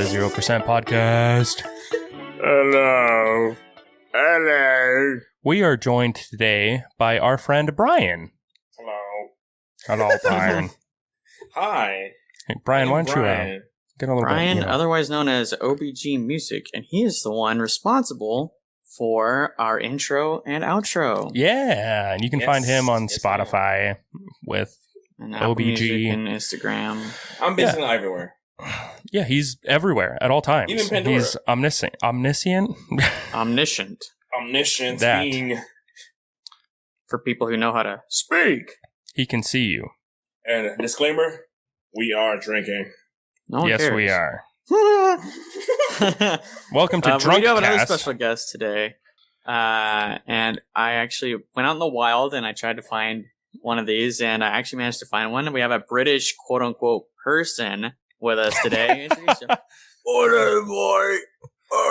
the 0% podcast. Hello. We are joined today by our friend Brian. Hello, Brian. Hi. Hey, Brian, why don't you get a little Brian, bit, otherwise known as OBG Music, and he is the one responsible for our intro and outro. Yeah, and you can find him on Spotify with and Apple OBG Music and Instagram. I'm basically everywhere. Yeah, he's everywhere at all times. Even Pandora. He's omniscient. Omniscient. Omniscient That. being. For people who know how to speak. He can see you. And disclaimer, we are drinking. No one Yes, cares. we are. Welcome to We do have another Drunkcast. special guest today. And I actually went out in the wild and I tried to find one of these, and I actually managed to find one. And we have a British quote-unquote person with us today. Introduce him.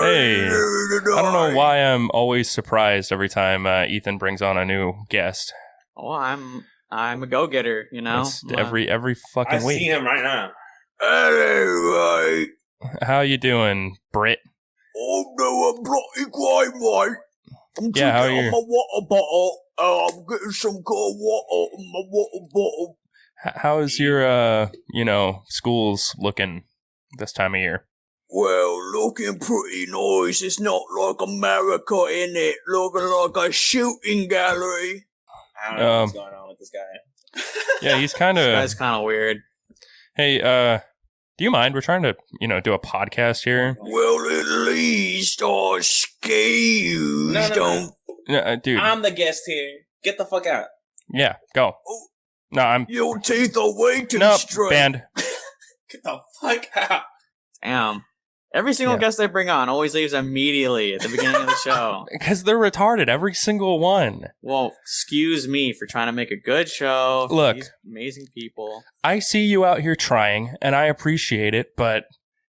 Hey, I don't know why I'm always surprised every time Ethan brings on a new guest. Oh, I'm a go-getter, you know? It's every fucking I week. see him right now. How you doing, Brit? I'm doing bloody great, mate. I'm Yeah, how are drinking you? my water bottle. I'm getting some cold water in my water bottle. How's your schools looking this time of year? Well, looking pretty nice. It's not like America, innit? Looking like a shooting gallery. I don't know what's going on with this guy. Yeah, he's kind This of. guy's kind of weird. Hey, do you mind? We're trying to do a podcast here. Well, at least I excuse. No. Yeah, dude. I'm the guest here. Get the fuck out. Yeah, go. Oh. No, I'm. Your teeth are way too Nope, straight. banned. Get the fuck out. Damn. Every single Yeah. guest I bring on always leaves immediately at the beginning of the show. Because they're retarded, every single one. Well, excuse me for trying to make a good show for Look. these amazing people. I see you out here trying, and I appreciate it, but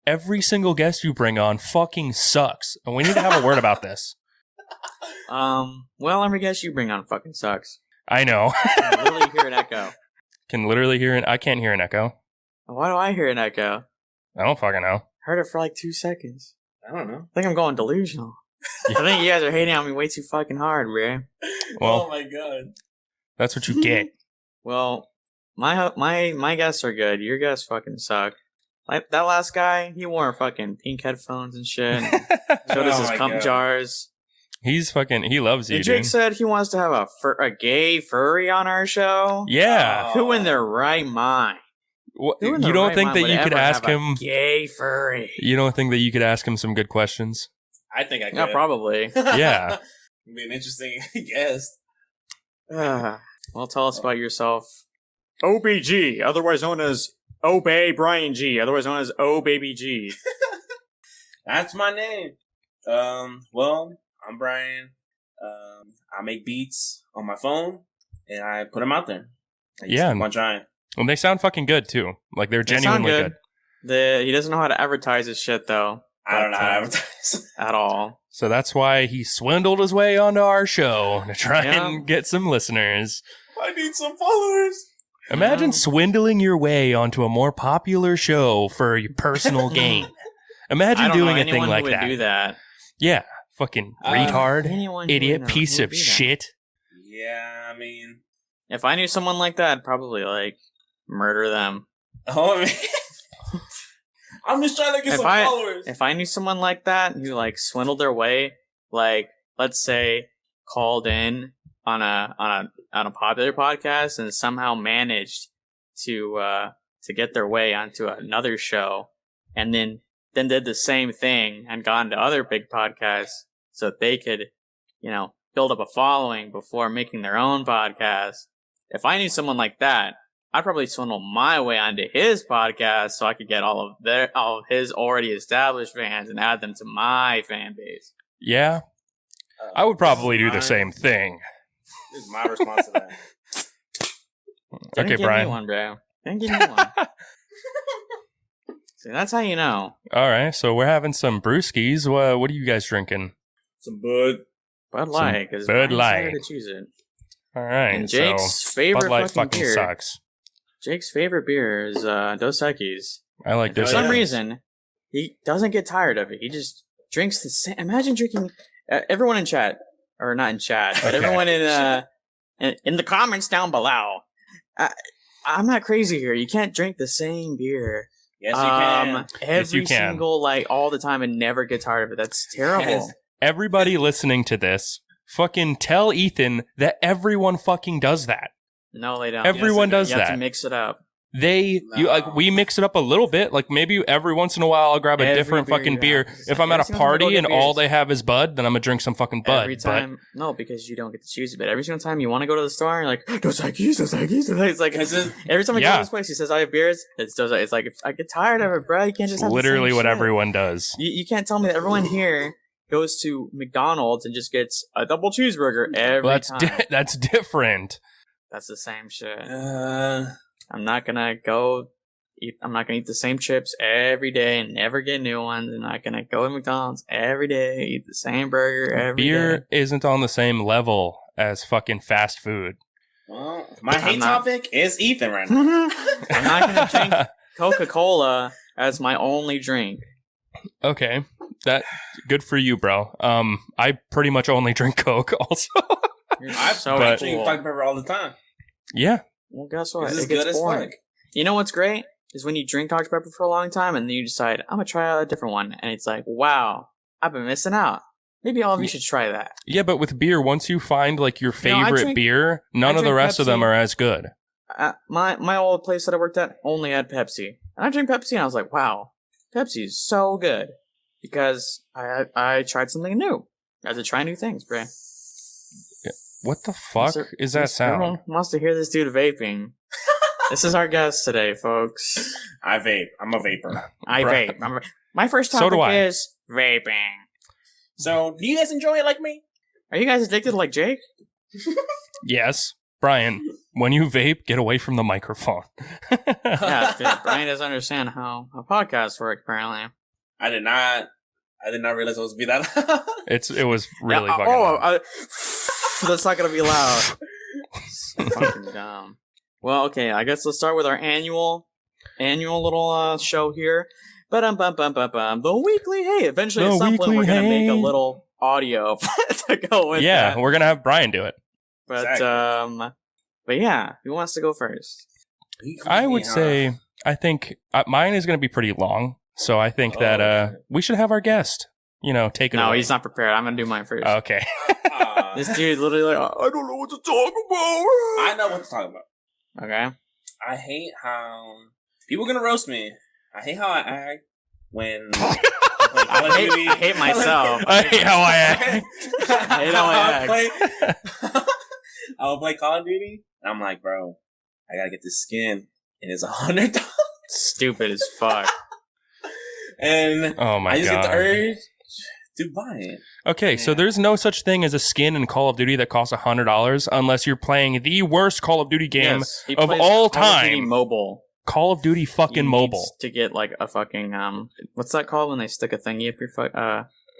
every single guest you bring on fucking sucks. And we need to have a word about this. Well, every guest you bring on fucking sucks. I know. I can literally hear an echo. Can literally hear I can't hear an echo. Why do I hear an echo? I don't fucking know. Heard it for like 2 seconds. I don't know. I think I'm going delusional. I think you guys are hating on me way too fucking hard, bro. Well, oh my god. that's what you get. Well, my guests are good. Your guests fucking suck. Like that last guy, he wore fucking pink headphones and shit. And showed us Oh his my cum God. jars. He loves you, And Jake dude. said he wants to have a gay furry on our show. Yeah. Who in their right mind? What, Who in you their don't right think mind that would you could ever ask have a him? gay furry? You don't think that you could ask him some good questions? I think I could. Yeah, probably. Yeah. It'd be an interesting guest. Well, tell us about yourself. OBG, otherwise known as Obey Brian G, otherwise known as O Baby G. That's my name. Well, I'm Brian. I make beats on my phone and I put them out there. I just Yeah. keep on trying. And they sound fucking good too. Like they're They sound genuinely good. He doesn't know how to advertise his shit though. I don't know how to But, advertise. at all. So that's why he swindled his way onto our show to try Yeah. and get some listeners. I need some followers. Imagine Yeah. swindling your way onto a more popular show for your personal gain. Imagine I don't doing know a thing anyone like who would that. do that. Yeah, fucking Uh, retard, Anyone who idiot, would know piece who of would do that. shit. Yeah, I mean, If I knew someone like that, I'd probably like murder them. I mean, I'm just trying to get If some I- followers. If I knew someone like that who like swindled their way, like let's say called in on a popular podcast and somehow managed to get their way onto another show, and then did the same thing and got into other big podcasts so that they could, build up a following before making their own podcast. If I knew someone like that, I'd probably swindle my way onto his podcast so I could get all of his already established fans and add them to my fan base. Yeah, I would probably do the mine. same thing. This is my response to that. Didn't Okay, give Brian. me one, bro. Didn't give me one. See, that's how you know. All right, so we're having some brewskis. What are you guys drinking? Some bud. Bud Light, because Bud Light. to choose it. All right, And so Jake's favorite Bud Light fucking fucking beer. sucks. Jake's favorite beer is Dos Equis. I like For this. some yeah. reason, he doesn't get tired of it. He just drinks the same. Imagine drinking. Everyone in chat, or not in chat, but everyone in the comments down below. I'm not crazy here. You can't drink the same beer. Yes, you can. Every single, like, all the time and never get tired of it. That's terrible. Yes. Everybody listening to this, fucking tell Ethan that everyone fucking does that. No, they don't. Everyone does You that. have to mix it up. We mix it up a little bit. Like maybe every once in a while I'll grab a different fucking beer. If I'm at a party and all they have is Bud, then I'm gonna drink some fucking Bud. Every time, no, because you don't get to choose it. But every single time you want to go to the store, you're like, Dos Equis. It's like every time I go to this place, he says I have beers. It's like if I get tired of it, bro. You can't just have literally the same what shit. everyone does. You can't tell me that everyone here goes to McDonald's and just gets a double cheeseburger every time. That's different. That's the same shit. I'm not gonna eat the same chips every day and never get new ones. I'm not gonna go to McDonald's every day, eat the same burger every day. Beer isn't on the same level as fucking fast food. Well, my hate topic is Ethan right now. I'm not gonna drink Coca-Cola as my only drink. Okay, that good for you, bro. I pretty much only drink Coke also. I drink Dr. Pepper all the time. Yeah. Well, guess what? This is It gets good as boring. fuck. You know what's great? Is when you drink Dr. Pepper for a long time and then you decide, I'm going to try out a different one. And it's like, wow, I've been missing out. Maybe all of you should try that. Yeah, but with beer, once you find like your favorite beer, none of the rest of them are as good. My old place that I worked at only had Pepsi. And I drink Pepsi and I was like, wow, Pepsi is so good. Because I tried something new. I had to try new things, bro. What the fuck is that sound? Everyone wants to hear this dude vaping. This is our guest today, folks. I vape. I'm a vapor. I vape. My first So topic do I. is vaping. So, do you guys enjoy it like me? Are you guys addicted like Jake? Yes. Brian, when you vape, get away from the microphone. Yeah, dude, Brian doesn't understand how podcasts work, apparently. I did not realize it was be that. It was really fucking loud. That's not gonna be loud. So fucking dumb. Well, okay, I guess let's start with our annual little show here. The weekly hey. Eventually, at some point, we're gonna make a little audio to go with. Yeah, that. we're gonna have Brian do it. But Exactly. but yeah, who wants to go first? I would say I think mine is gonna be pretty long, so I think that we should have our guest. Take it away. No, he's not prepared. I'm gonna do mine first. Okay. This dude literally like, I don't know what to talk about. I know what to talk about. Okay. I hate how people are gonna roast me. I hate how I act when I hate myself. I hate how I act. I hate how I act. I will play Call of Duty. And I'm like, bro, I gotta get this skin, and it's $100. Stupid as fuck. And Oh my I just god. get the urge to buy it. Okay, so there's no such thing as a skin in Call of Duty that costs $100 unless you're playing the worst Call of Duty game Yes, he of plays all Call of Duty time. mobile. Call of Duty fucking He mobile. needs to get like a fucking what's that called when they stick a thingy up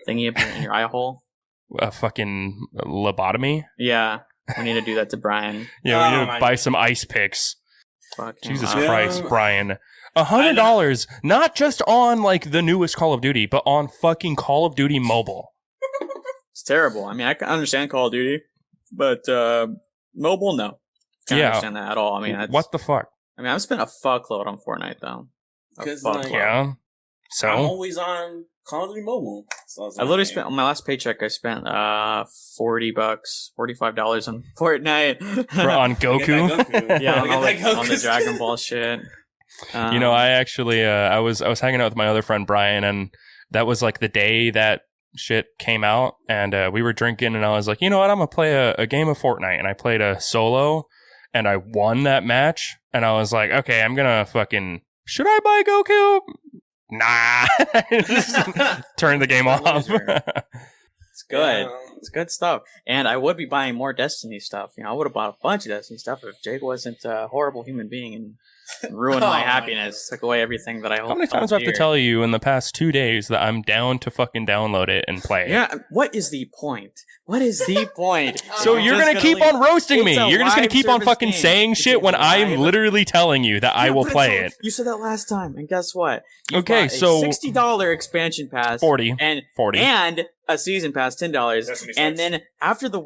in your eye hole? A fucking lobotomy. Yeah, we need to do that to Brian. Yeah, we Oh need my to buy some ice picks. Fucking Jesus Yeah. Christ, Brian. $100, not just on like the newest Call of Duty, but on fucking Call of Duty mobile. It's terrible. I mean, I can understand Call of Duty, but mobile, no. Can't Yeah. understand that at all. I mean, that's, What the fuck? I mean, I've spent a fuckload on Fortnite though. A 'Cause, fuckload. like, Yeah. I'm So always on Call of Duty Mobile. So I literally spent on my last paycheck. I spent $45 on Fortnite. on Goku. Yeah, on, all Get that on the Goku Dragon skin. Ball shit. I actually I was hanging out with my other friend Brian, and that was like the day that shit came out, and we were drinking, and I was like, you know what, I'm gonna play a game of Fortnite, and I played a solo, and I won that match, and I was like, okay, I'm gonna fucking, should I buy Goku? Nah. Just turn the game off. Loser. It's good. Yeah. It's good stuff. And I would be buying more Destiny stuff. I would have bought a bunch of Destiny stuff if Jake wasn't a horrible human being and ruined my happiness. Took away everything that I hoped. How many times do I have to tell you in the past 2 days that I'm down to fucking download it and play it? Yeah, what is the point? What is the point? So you're going to keep on roasting me. You're just going to keep on fucking game. saying shit when I'm literally telling you that I will play it. You said that last time, and guess what? You Okay, bought a so $60 expansion pass, 40 and 40 and a season pass, $10, and then after the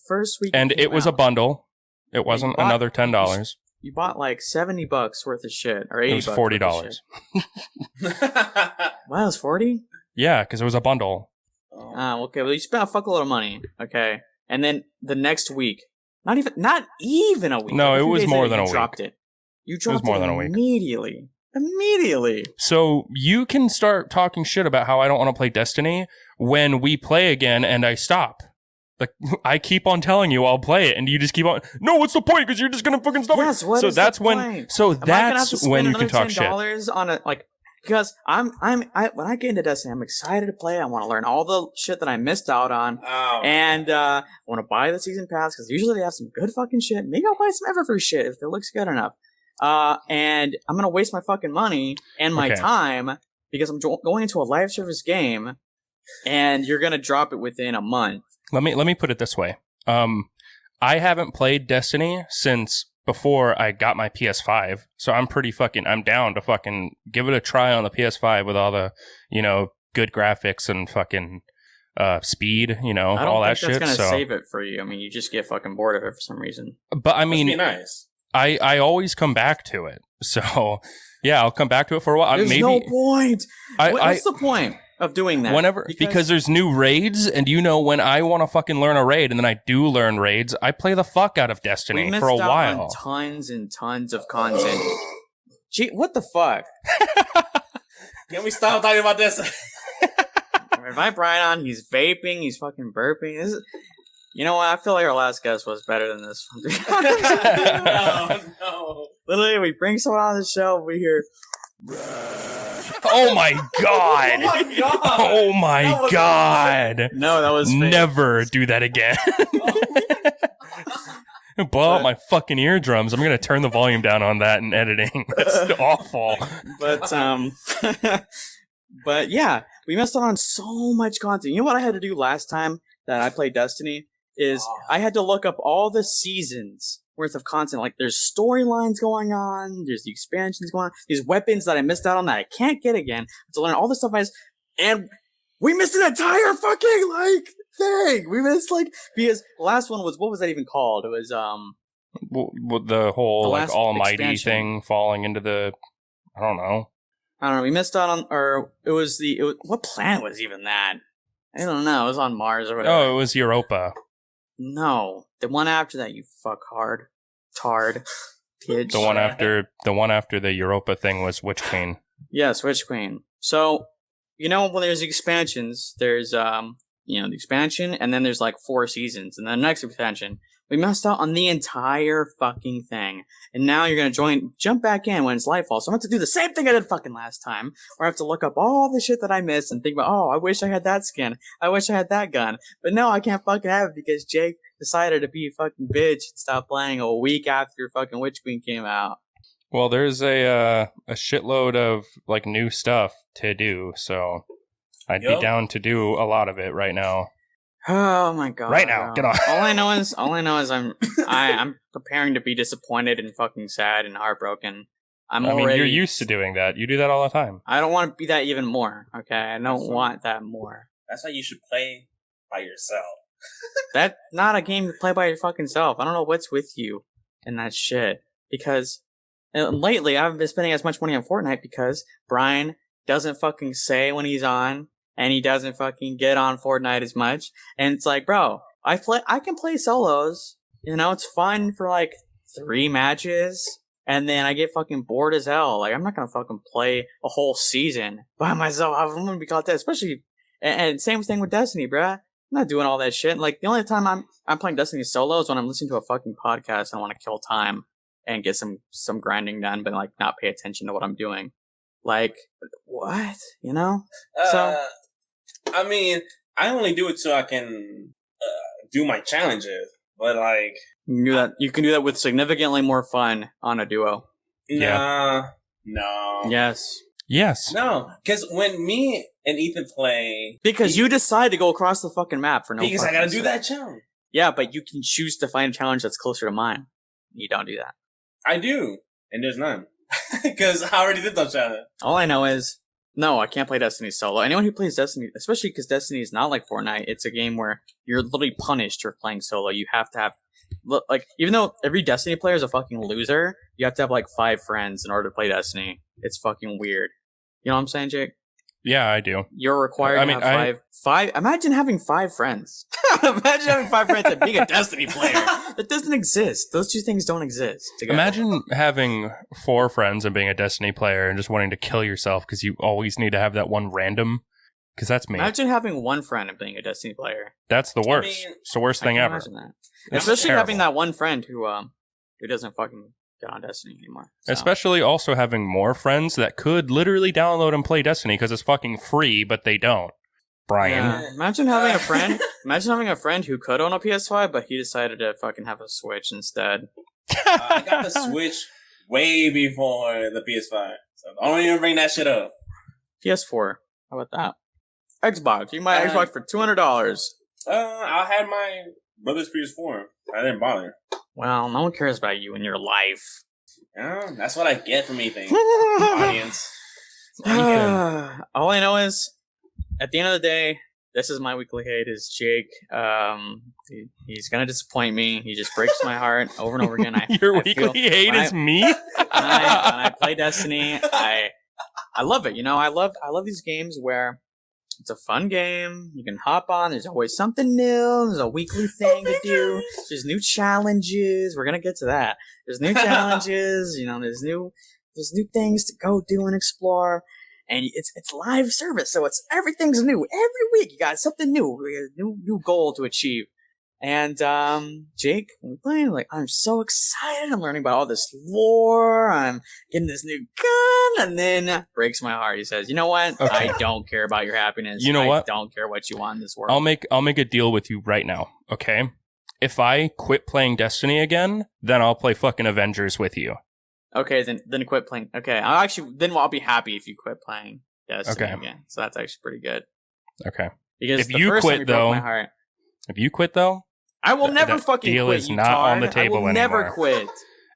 first week, and it was a bundle. It wasn't you bought- another $10. You bought like $70 worth of shit, or $80. It was $40. Wow, it was 40. Yeah, because it was a bundle. Okay. Well, you spent a fuckload of money. Okay, and then the next week, not even a week. No, like it few was days more later, than a you week. dropped it. You dropped more than a week. Immediately. So you can start talking shit about how I don't want to play Destiny when we play again and I stop. Like, I keep on telling you I'll play it, and you just keep on. No, what's the point? Because you're just gonna fucking stop. Yes, what so is that's the when. point? So Am I gonna have that's to spend when you can another talk shit. $10 on a because when I get into Destiny, I'm excited to play. I want to learn all the shit that I missed out on, and I want to buy the season pass because usually they have some good fucking shit. Maybe I'll buy some Everfree shit if it looks good enough. And I'm gonna waste my fucking money and my time because I'm going into a live service game, and you're gonna drop it within a month. Let me put it this way. I haven't played Destiny since before I got my PS5, so I'm down to fucking give it a try on the PS5 with all the, good graphics and fucking speed, all that shit. I don't think that's gonna so. save it for you. I mean, you just get fucking bored of it for some reason. But I mean, nice. I always come back to it. So yeah, I'll come back to it for a while. There's no point. What's the point of doing that? Because there's new raids, and when I want to fucking learn a raid, and then I do learn raids, I play the fuck out of Destiny for a while. On tons and tons of content. Gee, what the fuck? Can we stop talking about this? If I Brian on, he's vaping, he's fucking burping. You know what? I feel like our last guest was better than this one. No. Literally, we bring someone on the show, we hear. Oh my god! Oh my god! Oh my god! No, that was fake. Never do that again. Blow out my fucking eardrums. I'm gonna turn the volume down on that in editing. That's awful. But yeah, we missed out on so much content. You know what I had to do last time that I played Destiny? Is I had to look up all the seasons worth of content. Like, there's storylines going on, there's the expansions going on, these weapons that I missed out on that I can't get again, to learn all the stuff and we missed an entire fucking, thing! We missed, because the last one was, what was that even called? It was, the whole, the almighty expansion thing falling into the, I don't know, we missed out on, or it was what planet was even that? I don't know, it was on Mars or whatever. Oh, it was Europa. No, the one after that, you tard, bitch. The one after the Europa thing was Witch Queen. Yes, Witch Queen. So, when there's expansions, there's the expansion, and then there's 4 seasons, and then the next expansion. We messed out on the entire fucking thing, and now you're gonna jump back in when it's Lightfall. So I'm going to do the same thing I did fucking last time, where I have to look up all the shit that I missed and think about, I wish I had that skin, I wish I had that gun, but no, I can't fucking have it because Jake decided to be a fucking bitch and stop playing a week after fucking Witch Queen came out. Well, there's a shitload of new stuff to do, so I'd be down to do a lot of it right now. Oh my god! Right now, get on. All I know is I'm preparing to be disappointed and fucking sad and heartbroken. You're used to doing that. You do that all the time. I don't want to be that even more. Okay, I don't want that more. That's why you should play by yourself. That's not a game to play by your fucking self. I don't know what's with you and that shit. Because lately I've been spending as much money on Fortnite because Brian doesn't fucking say when he's on. And he doesn't fucking get on Fortnite as much. And it's like, bro, I can play solos. It's fun for 3 matches. And then I get fucking bored as hell. I'm not gonna fucking play a whole season by myself. I'm gonna be caught that. Especially, and same thing with Destiny, bruh. I'm not doing all that shit. The only time I'm playing Destiny solo is when I'm listening to a fucking podcast and I want to kill time and get some grinding done, but not pay attention to what I'm doing. What? So. I only do it so I can do my challenges. But like, You can do that with significantly more fun on a duo. no. Yes. No, because when me and Ethan play, Because you decide to go across the fucking map for no because I fucking gotta do reason. that challenge. Yeah, but you can choose to find a challenge that's closer to mine. You don't do that. I do, and there's none because I already did that challenge. All I know is, no, I can't play Destiny solo. Anyone who plays Destiny, especially because Destiny is not like Fortnite, it's a game where you're literally punished for playing solo. You have to have, like, even though every Destiny player is a fucking loser, you have to have like 5 friends in order to play Destiny. It's fucking weird. You know what I'm saying, Jake? Yeah, I do. You're required to have five. Imagine having 5 friends. Imagine having 5 friends and being a Destiny player. That doesn't exist. Those two things don't exist together. Imagine having 4 friends and being a Destiny player and just wanting to kill yourself because you always need to have that one random. Because that's me. Imagine having 1 friend and being a Destiny player. That's the worst. It's the worst thing ever. Imagine that. Especially having that one friend who doesn't fucking get on Destiny anymore. So. Especially also having more friends that could literally download and play Destiny because it's fucking free, but they don't. Brian. Yeah. Imagine having a friend. Imagine having a friend who could own a PS5, but he decided to fucking have a Switch instead. I got the Switch way before the PS5, so don't even bring that shit up. PS4. How about that? Xbox. You can buy Xbox for $200. I had my brother's PS4. I didn't bother. Well, no one cares about you and your life. Yeah, that's what I get from Ethan. Audience. All I know is, at the end of the day, this is my weekly hate. Is Jake? He's gonna disappoint me. He just breaks my heart over and over again. Your weekly hate is me. When I play Destiny, I love it. You know, I love these games where it's a fun game. You can hop on. There's always something new. There's a weekly thing to do. There's new challenges. We're gonna get to that. There's new challenges. You know, there's new things to go do and explore. And it's live service, so everything's new. Every week you got something new. We got a new goal to achieve. And Jake, when we're playing, like, I'm so excited. I'm learning about all this lore. I'm getting this new gun, and then breaks my heart. He says, "You know what? Okay. I don't care about your happiness. You know what? I don't care what you want in this world." I'll make a deal with you right now, okay? If I quit playing Destiny again, then I'll play fucking Avengers with you. Okay, then quit playing. Okay, I'll be happy if you quit playing Destiny again. So that's actually pretty good. Okay. Because If the you first quit, time you broke though, my heart. If you quit though, I will never that fucking deal quit. is you not tard. on the table I will anymore. never quit.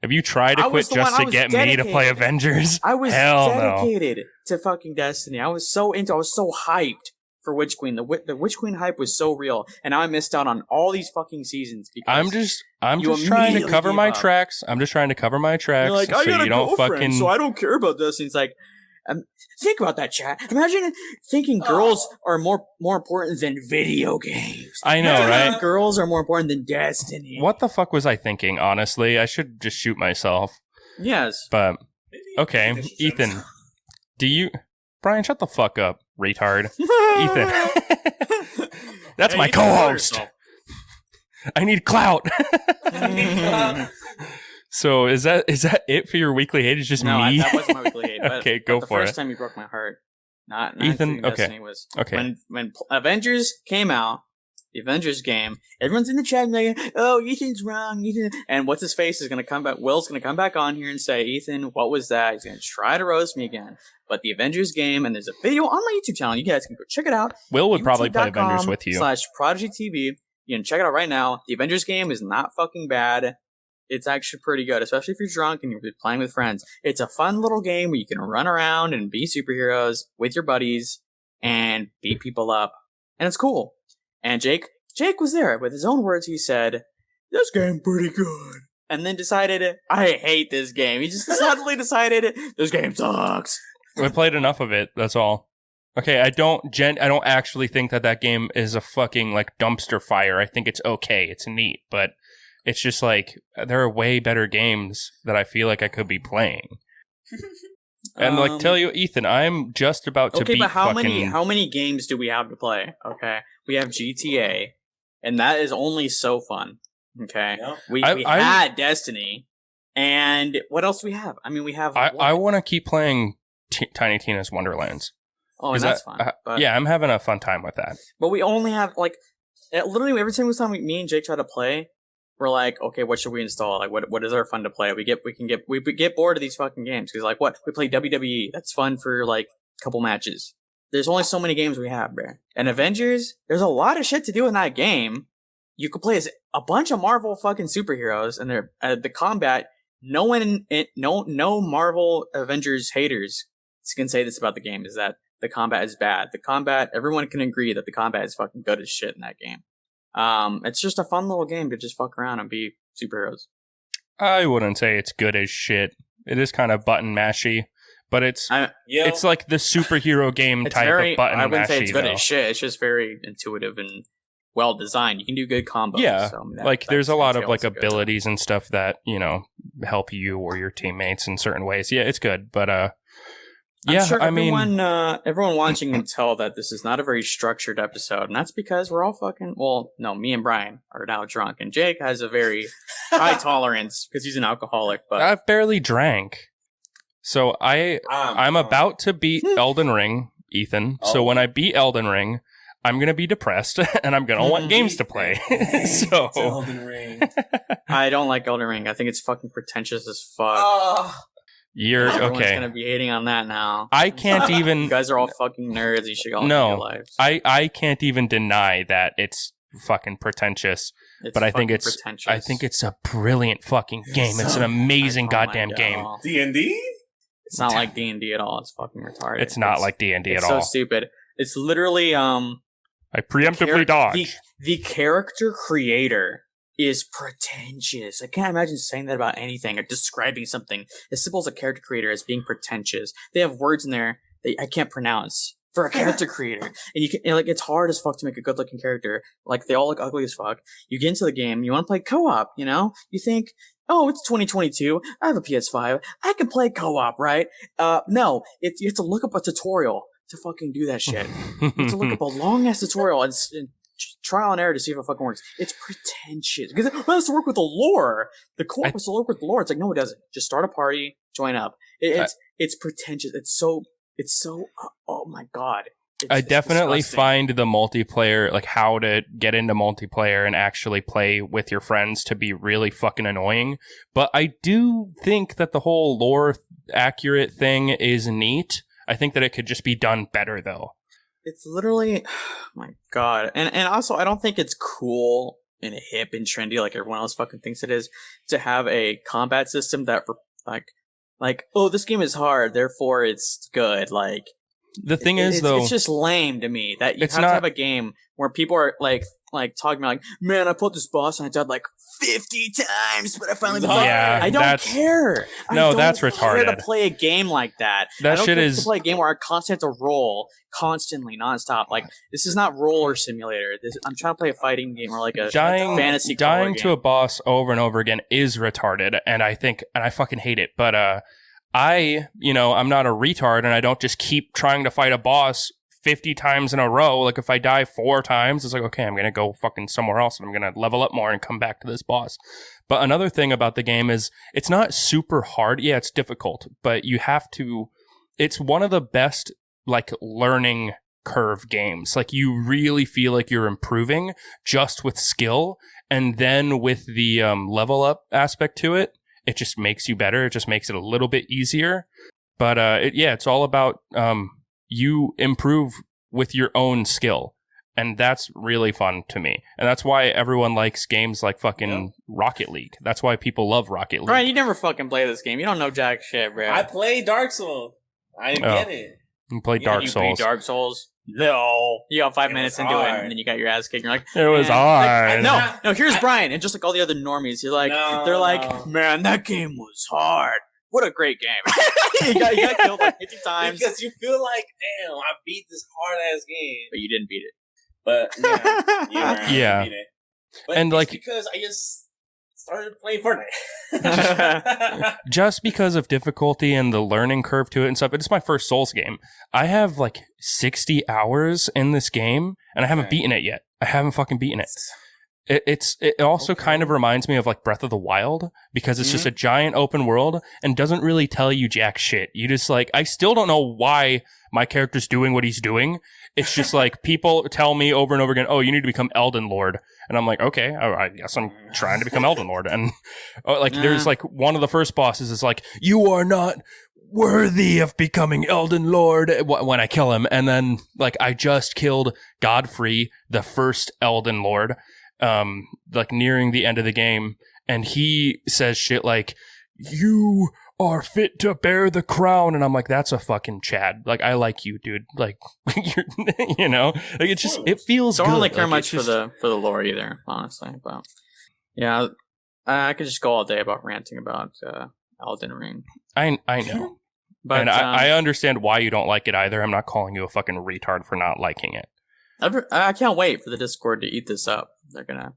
if you try to I quit was the just one- I to was get me to play dedicated. Avengers, I was hell no. dedicated to fucking Destiny. I was so hyped for Witch Queen. The Witch Queen hype was so real, and now I missed out on all these fucking seasons because I'm just You trying to immediately cover gave my up. tracks. I'm just trying to cover my tracks you're like, so I got you a don't girlfriend, fucking. so I don't care about Destiny. It's like, think about that, chat. Imagine thinking girls are more important than video games. I know, right? Girls are more important than Destiny. What the fuck was I thinking? Honestly, I should just shoot myself. Yes. But okay, Ethan, do you? Brian, shut the fuck up, retard. Ethan, that's Hey, my you can call co-host. yourself. I need clout. So is that it for your weekly hate? It's just No, me. that wasn't my weekly hate. But, Okay, go but for the first it. time you broke my heart, not Ethan, including Destiny, was Okay. when Avengers came out. The Avengers game. Everyone's in the chat like, "Oh, Ethan's wrong." Ethan, and what's his face is gonna come back. Will's gonna come back on here and say, "Ethan, what was that?" He's gonna try to roast me again. But the Avengers game, and there's a video on my YouTube channel. You guys can go check it out. Will would probably play YouTube.com Avengers with you. /Prodigy-TV. You can check it out right now. The Avengers game is not fucking bad. It's actually pretty good, especially if you're drunk and you're playing with friends. It's a fun little game where you can run around and be superheroes with your buddies and beat people up. And it's cool. And Jake was there. With his own words, he said, "This game pretty good." And then decided, "I hate this game." He just suddenly decided, "This game sucks." We played enough of it. That's all. Okay, I don't actually think that game is a fucking like dumpster fire. I think it's okay. It's neat, but it's just like there are way better games that I feel like I could be playing. And like tell you, Ethan, I'm just about to okay, beat but how fucking... many games do we have to play? Okay, we have GTA, and that is only so fun. Okay, Yeah. we I- had Destiny, and what else do we have? I mean, we have. I want to keep playing Tiny Tina's Wonderlands. Oh, and that's fun. But, yeah, I'm having a fun time with that. But we only have like literally every single time me and Jake try to play, we're like, okay, what should we install? Like, what is our fun to play? We get bored of these fucking games because like what we play WWE. That's fun for like a couple matches. There's only so many games we have, bro. And Avengers, there's a lot of shit to do in that game. You could play as a bunch of Marvel fucking superheroes, and they're the combat. No Marvel Avengers haters can say this about the game, is that the combat is bad. The combat, everyone can agree that the combat is fucking good as shit in that game. It's just a fun little game to just fuck around and be superheroes. I wouldn't say it's good as shit. It is kind of button mashy, but it's like the superhero game type of button mashy. I wouldn't say it's good though. as shit. It's just very intuitive and well designed. You can do good combos. Yeah, so there's a lot of like abilities and stuff that help you or your teammates in certain ways. Yeah, it's good, but I'm sure everyone watching can tell that this is not a very structured episode, and that's because we're all me and Brian are now drunk, and Jake has a very high tolerance because he's an alcoholic. But I've barely drank, so I'm about to beat Elden Ring, Ethan. So when I beat Elden Ring, I'm gonna be depressed, and I'm gonna want games to play. So Elden Ring. I don't like Elden Ring. I think it's fucking pretentious as fuck. Everyone's gonna be hating on that now. I can't even. You guys are all fucking nerds. You should go on your lives. I can't even deny that it's fucking pretentious. But I think it's a brilliant fucking game. It's an amazing goddamn game. D&D? It's not like D&D at all. It's fucking retarded. It's not like D&D at all. It's so stupid. It's literally I preemptively dodge. The character creator is pretentious. I can't imagine saying that about anything or describing something as simple as a character creator as being pretentious. They have words in there that I can't pronounce for a character creator, and it's hard as fuck to make a good looking character. Like they all look ugly as fuck. You get into the game, you want to play co-op. You think, oh, it's 2022. I have a PS5. I can play co-op, right? No, you have to look up a tutorial to fucking do that shit. You have to look up a long ass tutorial and trial and error to see if it fucking works. It's pretentious because it has to work with the lore. The co-op has to work with the lore. It's like, no, it doesn't. Just start a party, join up. It's pretentious. It's so. Oh my god. I definitely find the multiplayer, like how to get into multiplayer and actually play with your friends, to be really fucking annoying. But I do think that the whole lore accurate thing is neat. I think that it could just be done better though. It's literally, oh my god. And also, I don't think it's cool and hip and trendy like everyone else fucking thinks it is to have a combat system that like, oh, this game is hard, therefore it's good. Like, the thing is, though, it's just lame to me that you have to have a game where people are like talking about like, man, I put this boss and I died like 50 times, but I finally beat it. I don't care. That's retarded. I don't care to play a game like that. That shit is to play a game where I constantly have to roll constantly, nonstop. Like, this is not roller simulator. I'm trying to play a fighting game or like a fantasy. Dying game. To a boss over and over again is retarded, and I fucking hate it. But I'm not a retard, and I don't just keep trying to fight a boss 50 times in a row. Like, if I die 4 times, it's like, okay, I'm gonna go fucking somewhere else, and I'm gonna level up more and come back to this boss. But another thing about the game is it's not super hard. Yeah, it's difficult, but you have to. It's one of the best like learning curve games. Like, you really feel like you're improving just with skill, and then with the level up aspect to it, it just makes you better. It just makes it a little bit easier. But it's all about you improve with your own skill. And that's really fun to me. And that's why everyone likes games like fucking Rocket League. That's why people love Rocket League. Brian, you never fucking play this game. You don't know jack shit, bro. I play Dark Souls. I didn't get it. You play Dark Souls. You Dark Souls? No. You got 5 minutes into it, and then you got your ass kicked. You're like, it was hard. Like, no, here's Brian. And just like all the other normies, they're like, man, that game was hard. What a great game. you got killed like 50 times. Because you feel like, damn, I beat this hard-ass game. But you didn't beat it. But, yeah. Beat it. But and it's because I just started playing Fortnite. Just because of difficulty and the learning curve to it and stuff. It's my first Souls game. I have like 60 hours in this game, and I haven't beaten it yet. I haven't fucking beaten it. It also kind of reminds me of like Breath of the Wild because it's just a giant open world and doesn't really tell you jack shit. You just like, I still don't know why my character's doing what he's doing. It's just like people tell me over and over again, oh, you need to become Elden Lord. And I'm like, okay, I guess I'm trying to become Elden Lord. And like, there's like one of the first bosses is like, you are not worthy of becoming Elden Lord when I kill him. And then like, I just killed Godfrey, the first Elden Lord. Like nearing the end of the game, and he says shit like, you are fit to bear the crown, and I'm like, that's a fucking Chad. Like, I like you, dude. Like, you're, you know, like it just, it feels don't good. really care like, much for the lore either, honestly. But yeah, I could just go all day about ranting about Elden Ring. I know, but and I understand why you don't like it either. I'm not calling you a fucking retard for not liking it. I can't wait for the Discord to eat this up. They're gonna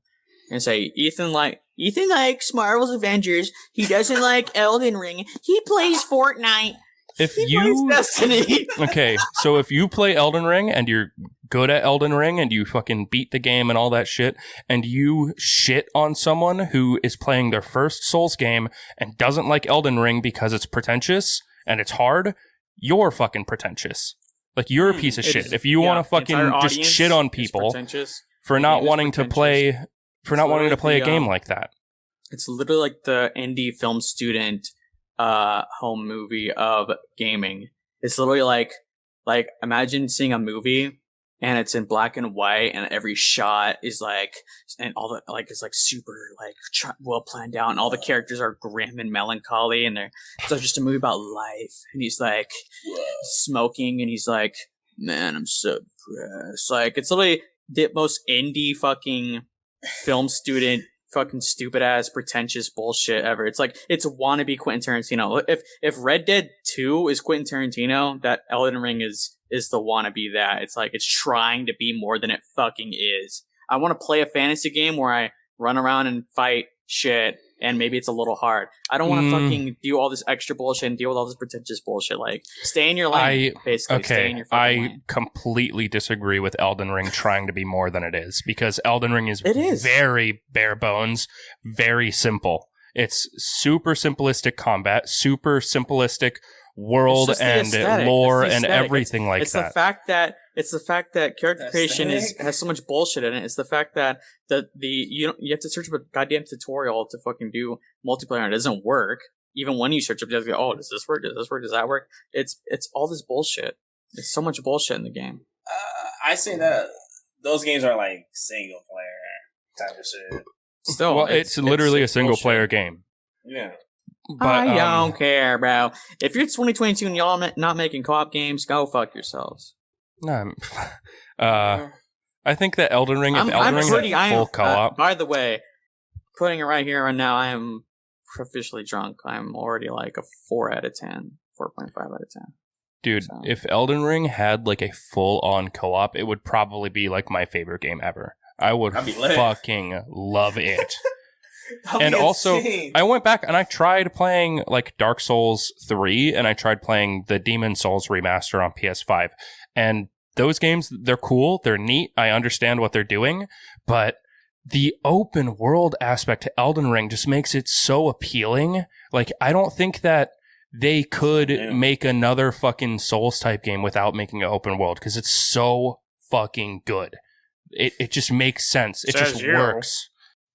say Ethan likes Marvel's Avengers. He doesn't like Elden Ring. He plays Fortnite. He plays Destiny. Okay, so if you play Elden Ring and you're good at Elden Ring and you fucking beat the game and all that shit, and you shit on someone who is playing their first Souls game and doesn't like Elden Ring because it's pretentious and it's hard, you're fucking pretentious. Like, you're a piece of shit. If you want to fucking just shit on people for not wanting to play, a game like that. It's literally like the indie film student home movie of gaming. It's literally like imagine seeing a movie and it's in black and white and every shot is like, and all the like is like super like well planned out and all the characters are grim and melancholy and it's like just a movie about life, and he's like smoking and he's like, man, I'm so depressed. Like, it's literally the most indie fucking film student fucking stupid ass pretentious bullshit ever. It's like, it's wannabe Quentin Tarantino. If Red Dead 2 is Quentin Tarantino, that Elden Ring is the wannabe that. It's like, it's trying to be more than it fucking is. I want to play a fantasy game where I run around and fight shit, and maybe it's a little hard. I don't want to fucking do all this extra bullshit and deal with all this pretentious bullshit. Like, stay in your lane, basically. Okay, stay in your fucking lane. Completely disagree with Elden Ring trying to be more than it is, because Elden Ring is very bare bones, very simple. It's super simplistic combat, super simplistic world and lore and everything like that. It's the fact that character creation has so much bullshit in it. It's the fact that you have to search up a goddamn tutorial to fucking do multiplayer and it doesn't work. Even when you search up, you go, oh, does this work? Does this work? Does that work? It's all this bullshit. There's so much bullshit in the game. I say that those games are like single player type of shit. Still, well, it's literally a single player game. Yeah. But, I don't care, bro. If you're 2022 and y'all not making co-op games, go fuck yourselves. No, I think that Elden Ring, if Elden Ring had full co-op. By the way, putting it right here and now, I am officially drunk. I'm already like a 4 out of 10, 4.5 out of 10. Dude, if Elden Ring had like a full-on co-op, it would probably be like my favorite game ever. I would fucking love it. And also, I went back and I tried playing like Dark Souls 3 and I tried playing the Demon Souls remaster on PS5. And those games, they're cool, they're neat, I understand what they're doing, but the open world aspect to Elden Ring just makes it so appealing. Like, I don't think that they could make another fucking Souls type game without making an open world, because it's so fucking good. It just makes sense. It just works.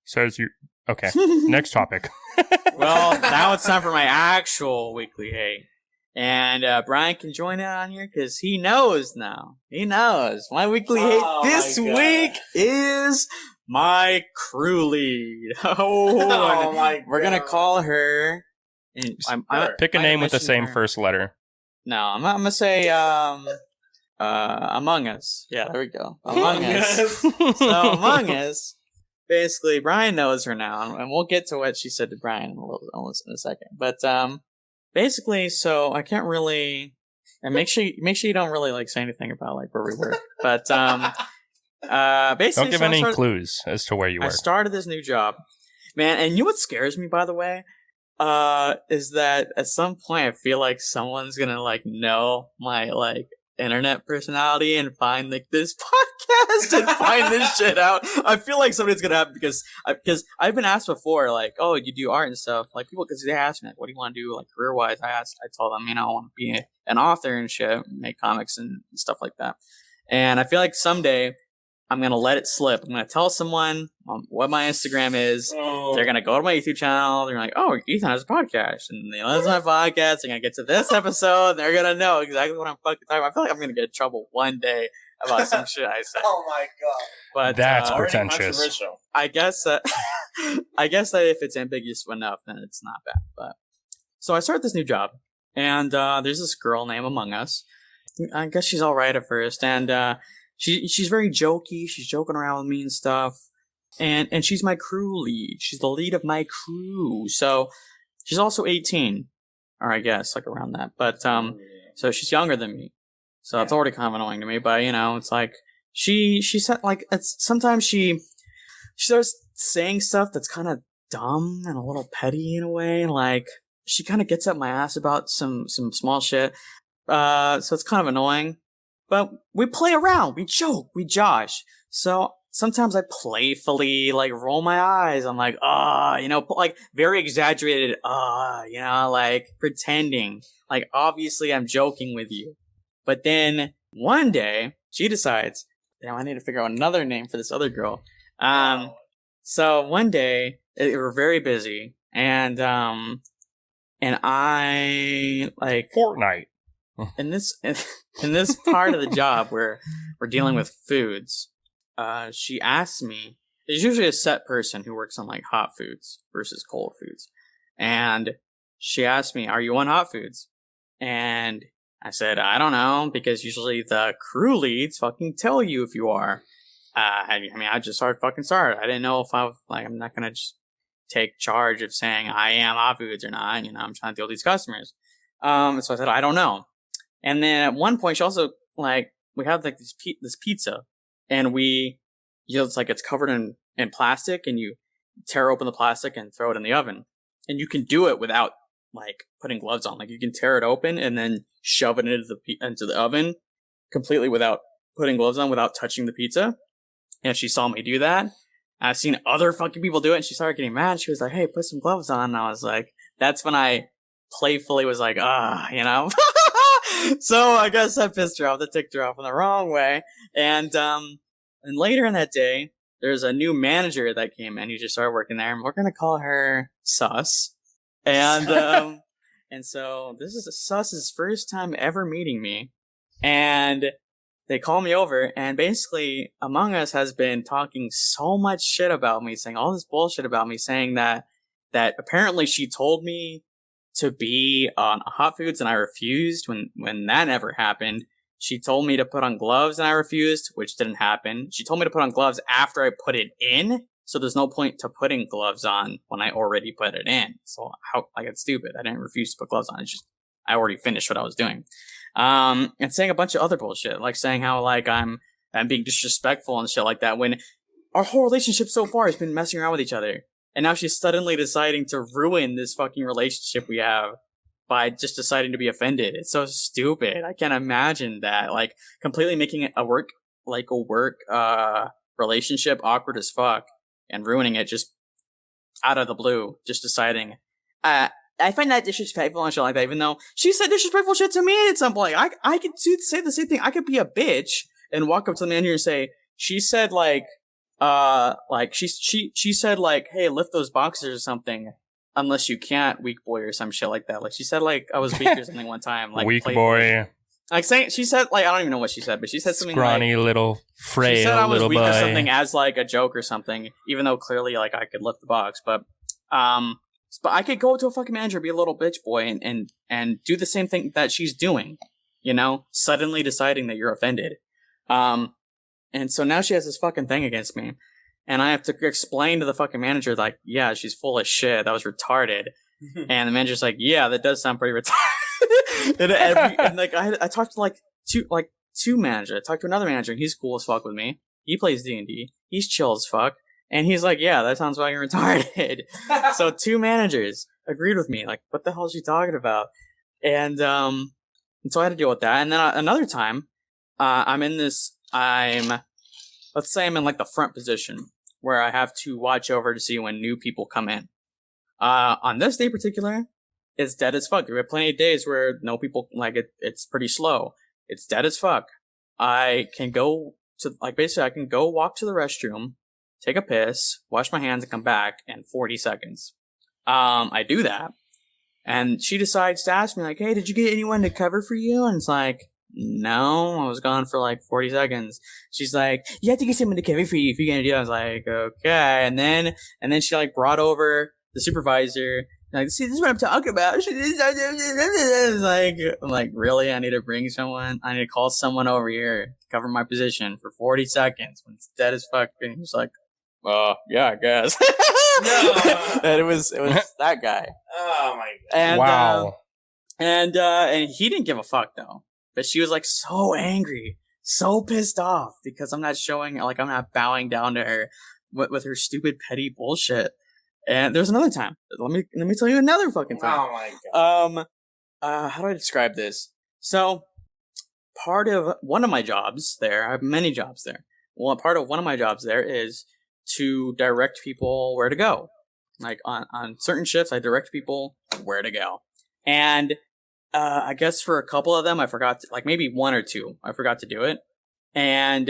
Says you. Okay, next topic. Well, now it's time for my actual weekly hate. And Brian can join in on here because he knows now. He knows. My weekly hate this week is my crew lead. Oh my God. We're going to call her. And pick a name with the same first letter. No, I'm going to say Among Us. Yeah, there we go. Among Us. So Among Us. Basically, Brian knows her now, and we'll get to what she said to Brian in a second. But basically, so I can't really, and make sure you don't really like say anything about like where we work. But basically, don't give any clues as to where you work. I started this new job, man, and you know what scares me, by the way, is that at some point I feel like someone's gonna like know my like internet personality and find like this podcast and find this shit out. I feel like somebody's gonna have because I've been asked before, like, oh, you do art and stuff. Like people, because they ask me, like, what do you want to do, like career wise? I told them, I want to be an author and shit, make comics and stuff like that. And I feel like someday I'm going to let it slip. I'm going to tell someone what my Instagram is. Oh. They're going to go to my YouTube channel. They're like, oh, Ethan has a podcast. And they listen to my podcast. They're going to get to this episode. And they're going to know exactly what I'm fucking talking about. I feel like I'm going to get in trouble one day about some shit I said. Oh, my God. But that's pretentious. I guess that if it's ambiguous enough, then it's not bad. But so I started this new job. And there's this girl named Among Us. I guess she's all right at first. And she's very jokey. She's joking around with me and stuff. And she's my crew lead. She's the lead of my crew. So she's also 18. Or I guess, like around that. But so she's younger than me. So it's already kind of annoying to me. But it's like she said like sometimes she starts saying stuff that's kind of dumb and a little petty in a way. Like she kind of gets up my ass about some small shit. So it's kind of annoying. But we play around, we joke, we josh. So sometimes I playfully like roll my eyes. I'm like, like very exaggerated, like pretending. Like obviously I'm joking with you. But then one day she decides, damn, I need to figure out another name for this other girl. So one day we're very busy and I like Fortnite. In this part of the job where we're dealing with foods, she asked me. There's usually a set person who works on like hot foods versus cold foods, and she asked me, "Are you on hot foods?" And I said, "I don't know," because usually the crew leads fucking tell you if you are. I just started. I didn't know if I'm not gonna just take charge of saying I am hot foods or not. I'm trying to deal with these customers. So I said, I don't know. And then at one point, she also, like, we have, like, this pizza, and it's like it's covered in plastic, and you tear open the plastic and throw it in the oven. And you can do it without, like, putting gloves on. Like, you can tear it open and then shove it into the oven completely without putting gloves on, without touching the pizza. And she saw me do that. I've seen other fucking people do it, and she started getting mad. She was like, hey, put some gloves on. And I was like, that's when I playfully was like, So I guess I pissed her off, that ticked her off in the wrong way. And later in that day, there's a new manager that came in. He just started working there, and we're gonna call her Sus. And and so this is Sus's first time ever meeting me, and they call me over, and basically Among Us has been talking so much shit about me, saying all this bullshit about me, saying that apparently she told me to be on hot foods and I refused when that never happened. She told me to put on gloves and I refused, which didn't happen. She told me to put on gloves after I put it in, so there's no point to putting gloves on when I already put it in. So I got stupid. I didn't refuse to put gloves on. I already finished what I was doing. And saying a bunch of other bullshit, like saying how like I'm being disrespectful and shit like that, when our whole relationship so far has been messing around with each other. And now she's suddenly deciding to ruin this fucking relationship we have by just deciding to be offended. It's so stupid. I can't imagine that. Like, completely making it a work relationship awkward as fuck and ruining it just out of the blue. Just deciding, I find that disrespectful and shit like that, even though she said disrespectful shit to me at some point. I could say the same thing. I could be a bitch and walk up to the manager and say, she said she said like, hey, lift those boxes or something, unless you can't, weak boy, or some shit like that. Like she said like I was weak or something one time. Like weak boy. Like saying, she said like, I don't even know what she said, but she said something scrawny, like little frail, she said I was little weak boy. Or something as like a joke or something, even though clearly like I could lift the box. But I could go to a fucking manager, be a little bitch boy, and do the same thing that she's doing, suddenly deciding that you're offended. And so now she has this fucking thing against me. And I have to explain to the fucking manager, like, yeah, she's full of shit. That was retarded. And the manager's like, yeah, that does sound pretty retarded. and like, I talked to two managers. I talked to another manager, and he's cool as fuck with me. He plays D&D. He's chill as fuck. And he's like, yeah, that sounds fucking retarded. So 2 managers agreed with me. Like, what the hell is she talking about? And And so I had to deal with that. And then another time, let's say I'm in like the front position where I have to watch over to see when new people come in. On this day in particular, it's dead as fuck. There are plenty of days where no people, like it's pretty slow. It's dead as fuck. I can go to, like, basically I can go walk to the restroom, take a piss, wash my hands, and come back in 40 seconds. I do that. And she decides to ask me, like, hey, did you get anyone to cover for you? And it's like, no, I was gone for like 40 seconds. She's like, you have to get someone to cover for you if you're going to do it. I was like, okay. And then she like brought over the supervisor. Like, see, this is what I'm talking about. I'm like, really? I need to bring someone? I need to call someone over here to cover my position for 40 seconds when it's dead as fuck. And he's like, yeah, I guess. No. And it was that guy. Oh my god! And, Wow. And he didn't give a fuck though. But she was like so angry, so pissed off because I'm not showing, like, I'm not bowing down to her with her stupid petty bullshit. And there's another time. Let me tell you another fucking time. Oh my god! How do I describe this? So, part of one of my jobs there, I have many jobs there. Well, part of one of my jobs there is to direct people where to go. Like on certain shifts, I direct people where to go. And I guess for a couple of them, I forgot to, like maybe one or two, I forgot to do it. And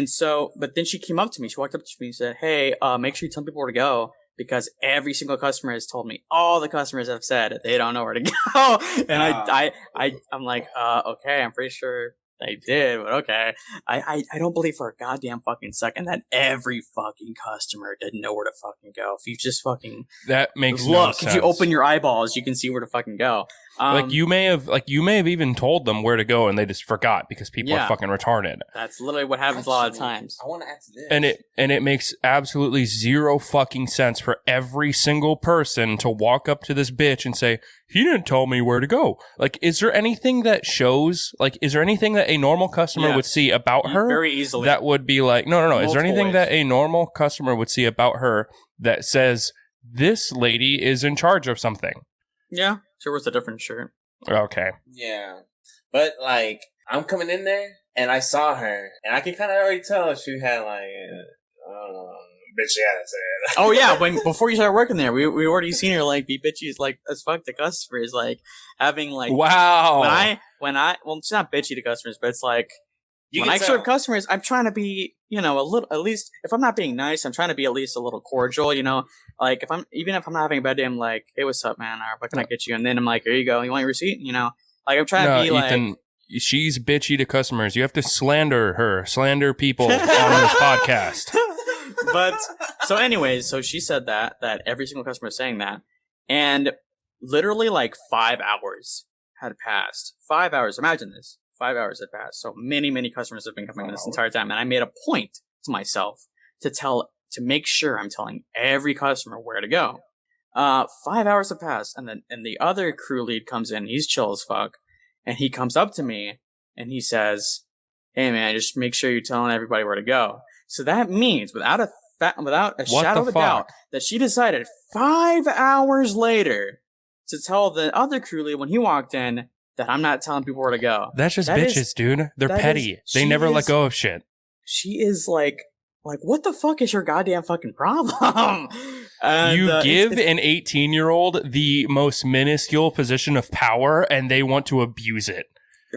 so, but then she came up to me, she walked up to me and said, hey, make sure you tell people where to go, because every single customer has told me, all the customers have said they don't know where to go. And I'm like, okay, I'm pretty sure they did, but okay. I don't believe for a goddamn fucking second that every fucking customer didn't know where to fucking go. If you just fucking That makes no sense. if you open your eyeballs, you can see where to fucking go. You may have even told them where to go and they just forgot because people are fucking retarded. That's literally what happens a lot of times. I want to add to this. And it makes absolutely zero fucking sense for every single person to walk up to this bitch and say, he didn't tell me where to go. Like, is there anything that shows, like, is there anything that a normal customer would see about her? Very easily. That would be like, no. Is there Multiple anything ways. that a normal customer would see about her that says, this lady is in charge of something? Yeah, she wears a different shirt. Okay. Yeah, but like I'm coming in there and I saw her and I could kind of already tell she had like bitchy attitude. Oh yeah, before you started working there, we already seen her like be bitchy like as fuck to customers, like having like Wow. well, it's not bitchy to customers, but it's like You when can I tell. serve customers, I'm trying to be, a little, at least if I'm not being nice, I'm trying to be at least a little cordial, like if I'm not having a bad day, I'm like, hey, what's up, man? Or what can I get you? And then I'm like, here you go. You want your receipt? Like I'm trying to be Ethan, like, she's bitchy to customers. You have to slander people on this podcast. But so anyways, so she said that every single customer is saying that, and literally like 5 hours had passed. 5 hours. Imagine this. 5 hours had passed. So many customers have been coming in this entire time, and I made a point to myself to make sure I'm telling every customer where to go. 5 hours have passed, and the other crew lead comes in. He's chill as fuck, and he comes up to me and he says, "Hey man, just make sure you're telling everybody where to go." So that means, without a shadow of a doubt, that she decided 5 hours later to tell the other crew lead when he walked in that I'm not telling people where to go. That's just bitches, dude. They're petty. They never let go of shit. She is like, what the fuck is your goddamn fucking problem? And, you give an 18-year-old the most minuscule position of power, and they want to abuse it.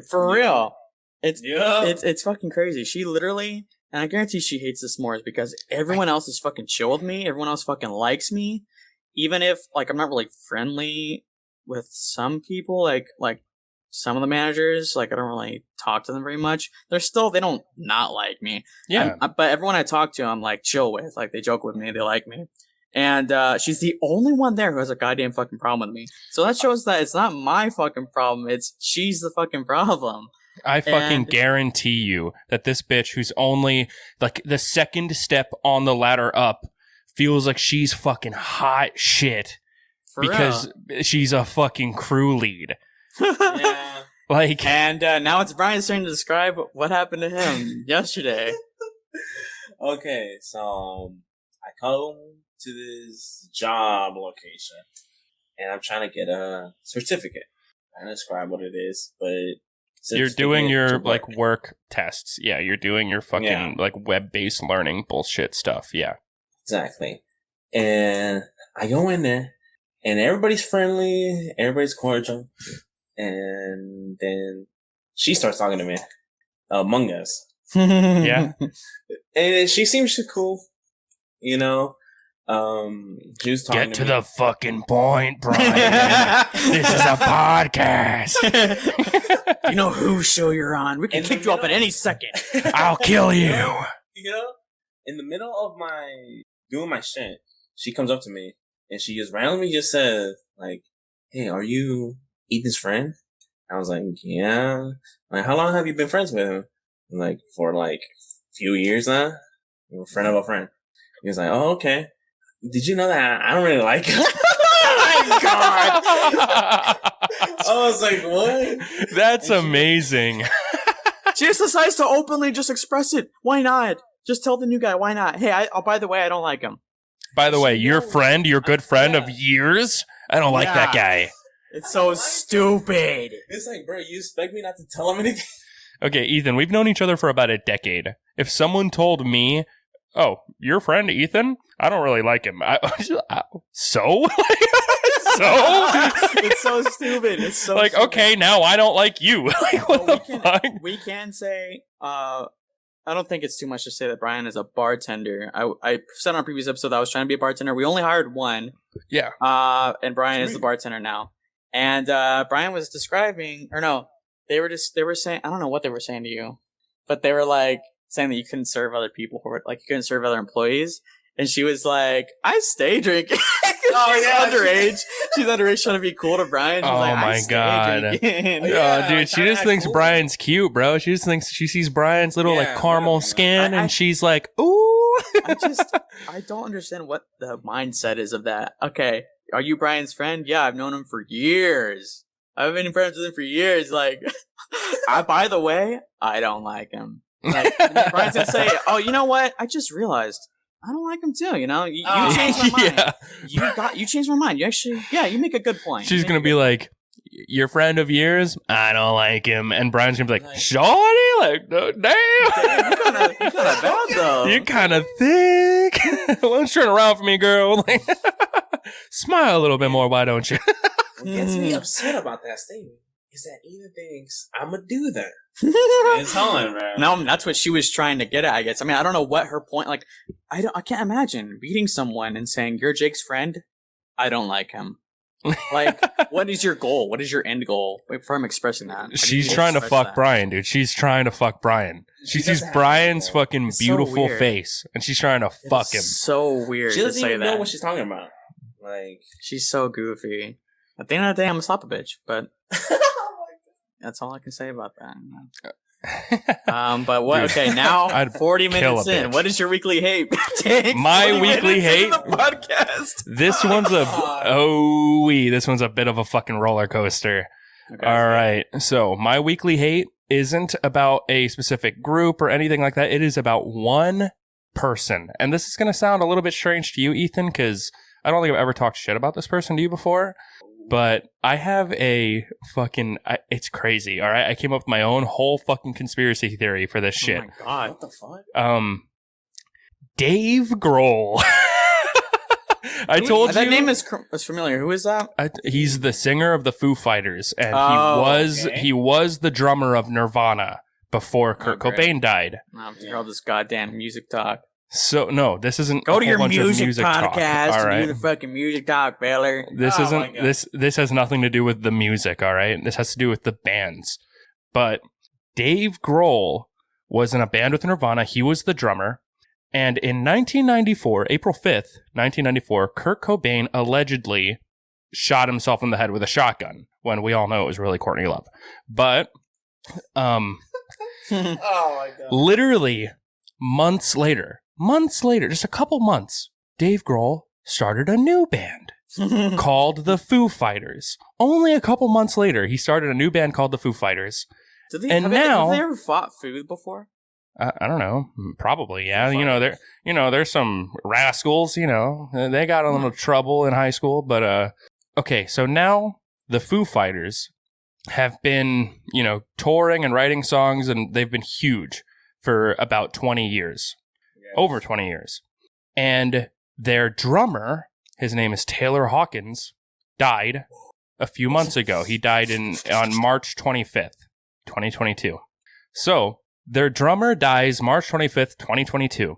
For real. It's fucking crazy. She literally, and I guarantee she hates this more, is because everyone else is fucking chill with me. Everyone else fucking likes me. Even if, like, I'm not really friendly with some people, like some of the managers, like, I don't really talk to them very much. They don't not like me. Yeah. But everyone I talk to, I'm, like, chill with. Like, they joke with me. They like me. And she's the only one there who has a goddamn fucking problem with me. So that shows that it's not my fucking problem. She's the fucking problem. I fucking guarantee you that this bitch, who's only, like, the second step on the ladder up, feels like she's fucking hot shit. Because she's a fucking crew lead. Yeah. Like, and now it's Brian's turn to describe what happened to him yesterday. Okay, so I come to this job location, and I'm trying to get a certificate. I describe what it is, but you're doing your like work tests. Yeah, you're doing your fucking like web-based learning bullshit stuff. Yeah, exactly. And I go in there, and everybody's friendly, everybody's cordial, and then she starts talking to me, Among Us. Yeah, and she seems cool, you know. She was talking Get to the fucking point, Brian. This is a podcast. You know whose show you're on. We can kick you off at any second. I'll kill you. You know, in the middle of doing my shit, she comes up to me and she just randomly just says, like, "Hey, are you Ethan's friend?" I was like, "Yeah." Like, how long have you been friends with him? I'm like, for like a few years now. I'm a friend of a friend. He was like, "Oh, okay. Did you know that I don't really like him?" Oh my God. I was like, what? That's amazing. She just decides to openly just express it. Why not? Just tell the new guy, why not? Hey, by the way, I don't like him. By the way, your friend, your good friend of years, I don't like that guy. It's so stupid. It's like, bro, you expect me not to tell him anything? Okay, Ethan, we've known each other for about a decade. If someone told me, "Oh, your friend Ethan? I don't really like him." So? So? It's so stupid. It's so like, stupid. Okay, now I don't like you. Like, what the fuck? We can say, I don't think it's too much to say that Brian is a bartender. I said on a previous episode that I was trying to be a bartender. We only hired one. Yeah. And Brian is the bartender now. And Brian was describing, or no, they were saying, I don't know what they were saying to you, but they were like saying that you couldn't serve other people, or like you couldn't serve other employees. And she was like, "I stay drinking." Underage. She's underage trying to be cool to Brian. She's like, my God. Yeah, Dude, she just thinks cool. Brian's cute, bro. She just thinks she sees Brian's little like caramel skin and she's like, "Ooh." I don't understand what the mindset is of that. Okay, are you Brian's friend? Yeah, I've known him for years. I've been friends with him for years. Like, by the way, I don't like him. Like, Brian's gonna say, "Oh, you know what? I just realized I don't like him too. You know, you changed my mind. You changed my mind. You actually, you make a good point." She's gonna be like, "Your friend of years? I don't like him." And Brian's gonna be like, "Shorty, like, no, damn, you're kind of bad though. You're kind of thick. Why don't you turn around for me, girl? Like, smile a little bit more. Why don't you?" What gets me upset about that statement is that Ethan thinks I'm gonna do that. It's on, man. No, that's what she was trying to get at, I guess. I mean, I don't know what her point. Like, I can't imagine meeting someone and saying, "You're Jake's friend. I don't like him." Like, what is your goal? What is your end goal? Wait, for him expressing that. She's trying to fuck Brian, dude. She's trying to fuck Brian. She sees Brian's fucking beautiful face, and she's trying to fuck him. So weird. She doesn't to say even know that. what she's talking about. Like, she's so goofy. At the end of the day, I'm a slap a bitch, but that's all I can say about that. But what? Dude, okay, now I'd 40 minutes in. bitch. What is your weekly hate? Jake, My weekly hate. The podcast. This one's this one's a bit of a fucking roller coaster. Okay. All right. So my weekly hate isn't about a specific group or anything like that. It is about one person, and this is going to sound a little bit strange to you, Ethan, because I don't think I've ever talked shit about this person to you before. But I have a fucking... it's crazy, all right? I came up with my own whole fucking conspiracy theory for this shit. Oh my God. what the fuck? Dave Grohl. I told you... That name is familiar. Who is that? He's the singer of the Foo Fighters, and okay. he was the drummer of Nirvana before Kurt Cobain died. All this goddamn music talk. So no, this isn't go a to whole your bunch music of music podcast talk, all right? and do the fucking music talk, feller. This isn't this has nothing to do with the music, all right? This has to do with the bands. But Dave Grohl was in a band with Nirvana. He was the drummer. And in 1994, April 5th, 1994, Kurt Cobain allegedly shot himself in the head with a shotgun, when we all know it was really Courtney Love. But Oh my God. literally months later, just a couple months, Dave Grohl started a new band called the Foo Fighters. Only a couple months later, he started a new band called the Foo Fighters. Have they ever fought food before? I don't know. Probably, yeah. There's some rascals, they got a little trouble in high school, but okay, so now the Foo Fighters have been, touring and writing songs, and they've been huge for about 20 years. Yes. Over 20 years. And their drummer, his name is Taylor Hawkins, died a few months ago. He died on March 25th, 2022. So, their drummer dies March 25th, 2022.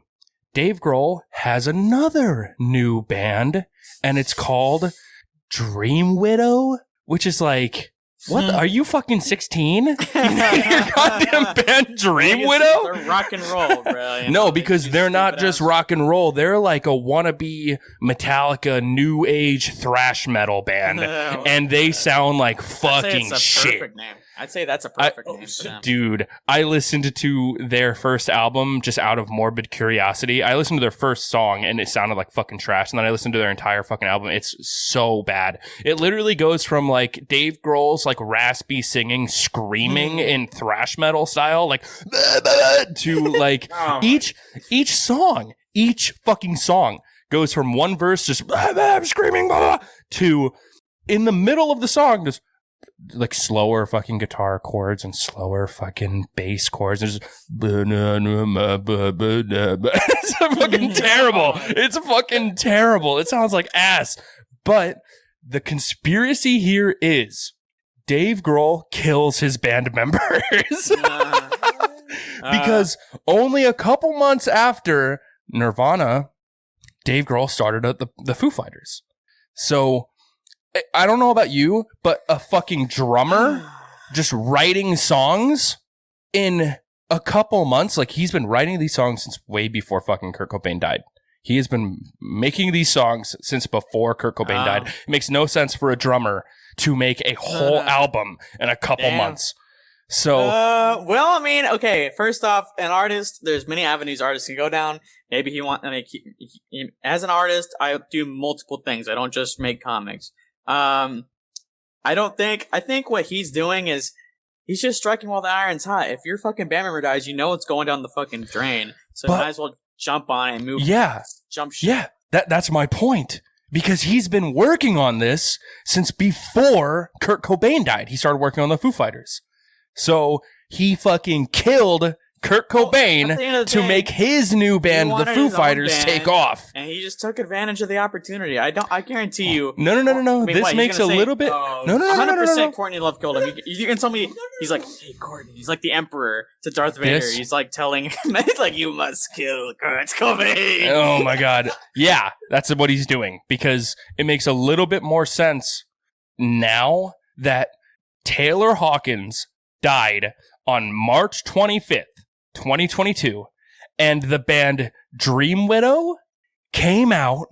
Dave Grohl has another new band, and it's called Dream Widow, which is like, what? Are you fucking 16? Your goddamn band Dream Widow? They're rock and roll, bro. No, because they're not just rock and roll. They're like a wannabe Metallica new age thrash metal band. And they sound like fucking shit. Perfect name. I'd say that's a perfect name for them. Dude, I listened to their first album just out of morbid curiosity. I listened to their first song and it sounded like fucking trash. And then I listened to their entire fucking album. It's so bad. It literally goes from like Dave Grohl's like raspy singing, screaming in thrash metal style, like to like each fucking song goes from one verse just screaming to in the middle of the song just like slower fucking guitar chords and slower fucking bass chords. It's fucking terrible. It's fucking terrible. It sounds like ass. But the conspiracy here is Dave Grohl kills his band members. Because only a couple months after Nirvana, Dave Grohl started the Foo Fighters. So I don't know about you, but a fucking drummer just writing songs in a couple months. Like, he's been writing these songs since way before fucking Kurt Cobain died. He has been making these songs since before Kurt Cobain died. It makes no sense for a drummer to make a whole album in a couple months. So, well, I mean, okay. First off, an artist, there's many avenues artists can go down. Maybe as an artist, I do multiple things. I don't just make comics. I think what he's doing is he's just striking while the iron's hot. If your fucking band member dies, you know it's going down the fucking drain. So you might as well jump on it and move. Yeah. Jump shit. Yeah. That's my point. Because he's been working on this since before Kurt Cobain died. He started working on the Foo Fighters. So he fucking killed Kurt Cobain to make his new band, the Foo Fighters, take off. And he just took advantage of the opportunity. I guarantee you. No. I mean, this makes a little bit. No. 100% Courtney Love killed him. You can tell me. He's like, hey, Courtney. He's like the Emperor to Darth Vader. He's like telling him, he's like, you must kill Kurt Cobain. Oh my God. Yeah, that's what he's doing. Because it makes a little bit more sense now that Taylor Hawkins died on March 25th. 2022, and the band Dream Widow came out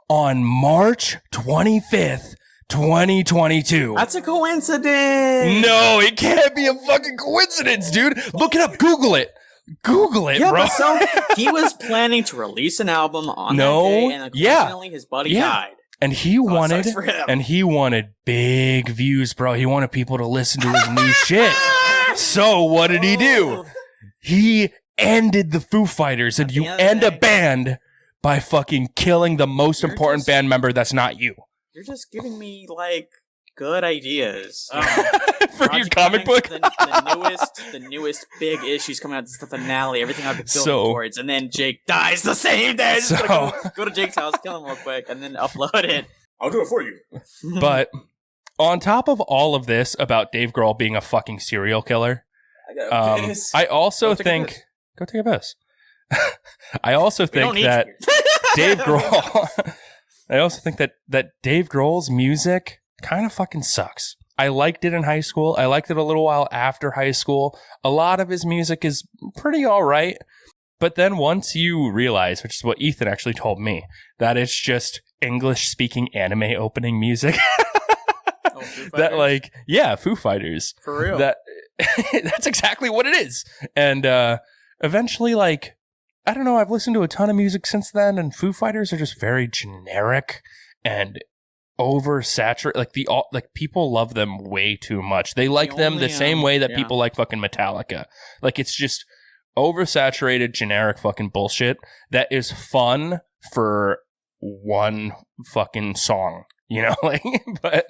on March 25th, 2022. That's a coincidence. No, it can't be a fucking coincidence, dude. Look it up. Google it. Yeah, bro. So he was planning to release an album on that day, and unfortunately his buddy died. And he wanted big views, bro. He wanted people to listen to his new shit. So what did he do? He ended the Foo Fighters, and you end a band by fucking killing the most important band member that's not you. You're just giving me, like, good ideas. For your comic book? the newest big issues coming out. This is the finale. Everything I've been building towards. And then Jake dies the same day. Just go to Jake's house, kill him real quick, and then upload it. I'll do it for you. But on top of all of this about Dave Grohl being a fucking serial killer, I also think... Go take a piss. I also think that Dave Grohl... I also think that Dave Grohl's music kind of fucking sucks. I liked it in high school. I liked it a little while after high school. A lot of his music is pretty all right. But then once you realize, which is what Ethan actually told me, that it's just English-speaking anime opening music. That, like, yeah, Foo Fighters. For real. That's exactly what it is. And eventually, like, I don't know, I've listened to a ton of music since then, and Foo Fighters are just very generic and oversaturated. Like people love them way too much. They like them the same way that people like fucking Metallica. Like, it's just oversaturated, generic fucking bullshit that is fun for one fucking song. you know, like, but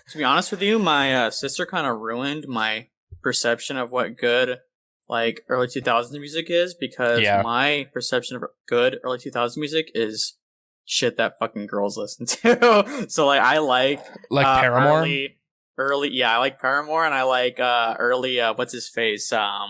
To be honest with you, my sister kind of ruined my perception of what good, like, early 2000s music is, because Yeah. my perception of good early 2000s music is shit that fucking girls listen to. So, like, I like Paramore. I like Paramore, and I like early what's his face, Fall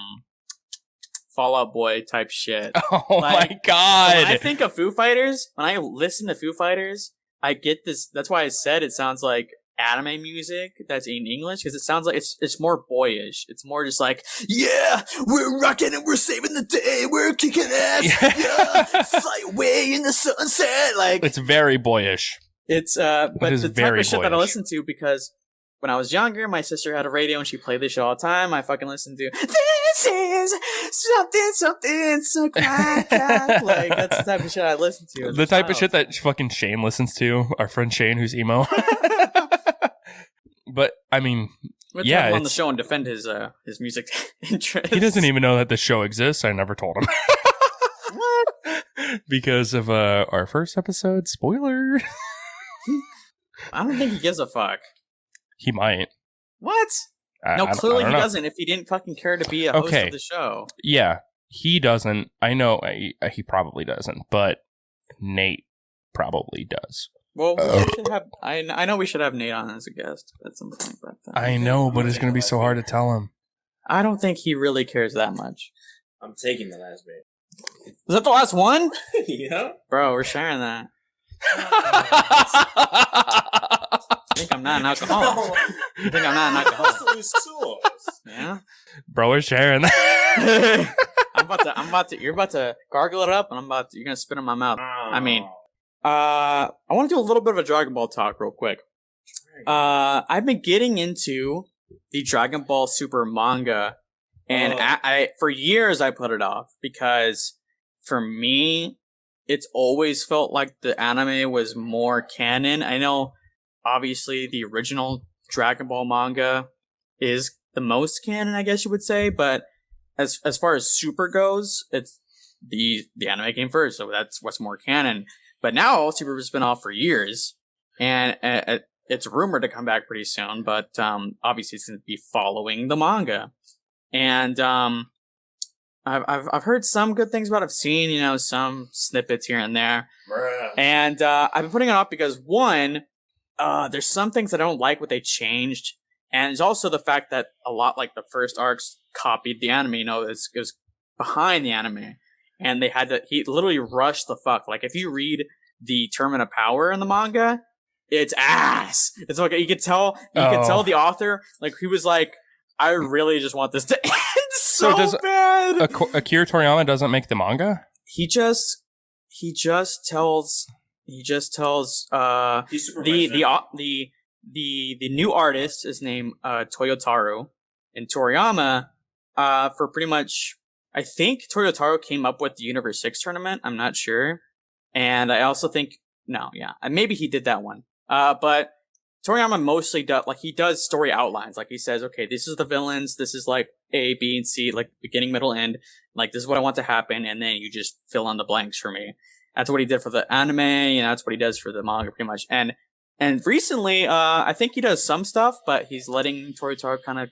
Out Boy type shit. Oh Like, my god! When I think of Foo Fighters, when I listen to Foo Fighters, I get this. That's why I said it sounds like anime music that's in English, because it sounds like it's more boyish. It's more just like, yeah, we're rocking and we're saving the day, we're kicking ass, yeah, fly away in the sunset. Like, it's very boyish. it's but It is the type very of shit that I boyish. listen to, because when I was younger, my sister had a radio and she played this shit all the time. I fucking listened to this is something so crack. Like, that's the type of shit I listen to. The type of shit that fucking Shane listens to. Our friend Shane, who's emo. But I mean, We'll yeah, have him on the it's- show and defend his music interest. he doesn't even know that the show exists. I never told him. Because of our first episode. Spoiler. I don't think he gives a fuck. He might. What? I No, don't clearly he know. doesn't. If he didn't fucking care to be a host Okay. of the show. Yeah, he doesn't. I know he probably doesn't, but Nate probably does. Well, we should have. I know we should have Nate on as a guest at some point, but I know, but it's going to be so hard to tell him. I don't think he really cares that much. I'm taking the last bit. Was that the last one? Yeah. Bro, we're sharing that. I think I'm not an alcoholic. I think I'm not an alcoholic. Yeah. Bro, we're sharing that. You're about to gargle it up, and you're gonna spit in my mouth. I mean, I want to do a little bit of a Dragon Ball talk real quick. I've been getting into the Dragon Ball Super manga, and I for years I put it off, because for me, it's always felt like the anime was more canon. I know, obviously, the original Dragon Ball manga is the most canon, I guess you would say, but as far as Super goes, it's the anime came first, so that's what's more canon. But now Super has been off for years, and it's rumored to come back pretty soon. But obviously, it's going to be following the manga, and I've heard some good things about it. I've seen some snippets here and there, and I've been putting it off because, one, there's some things I don't like what they changed, and it's also the fact that a lot like the first arcs copied the anime. It was behind the anime. And he literally rushed the fuck. Like, if you read the Tournament of Power in the manga, it's ass. It's like, you could tell the author, like, he was like, I really just want this to end so bad. Akira Toriyama doesn't make the manga? He just tells the new artist is named Toyotaro, and Toriyama for pretty much, I think Toyotaro came up with the Universe 6 tournament. I'm not sure. And I also think, maybe he did that one. But Toriyama mostly does story outlines. Like, he says, okay, this is the villains. This is like A, B, and C, like beginning, middle, end. Like, this is what I want to happen. And then you just fill in the blanks for me. That's what he did for the anime. And that's what he does for the manga pretty much. And recently, I think he does some stuff, but he's letting Toyotaro kind of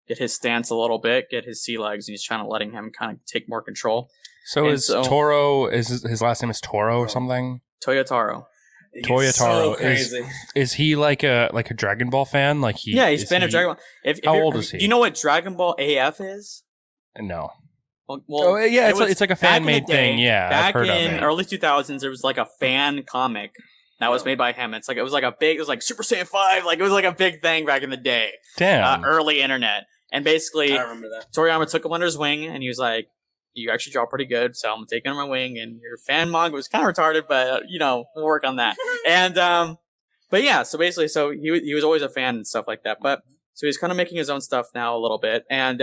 get his stance a little bit, get his sea legs, and he's trying to letting him kind of take more control. So Toro, is his last name is Toro or something? Toyotaro. Toyotaro. So is he like a Dragon Ball fan? Like he's been a Dragon Ball. How old is he? Do you know what Dragon Ball AF is? No. Well, it's like a fan made thing. Yeah, back I've heard in of it. early 2000s, there was like a fan comic that was made by him. It was like Super Saiyan 5. Like, it was like a big thing back in the day. Damn. Early internet. And basically, I remember that. Toriyama took him under his wing, and he was like, you actually draw pretty good, so I'm taking under my wing, and your fan manga was kind of retarded, but, we'll work on that. And, but yeah, so basically, he was always a fan and stuff like that, but, so he's kind of making his own stuff now a little bit, and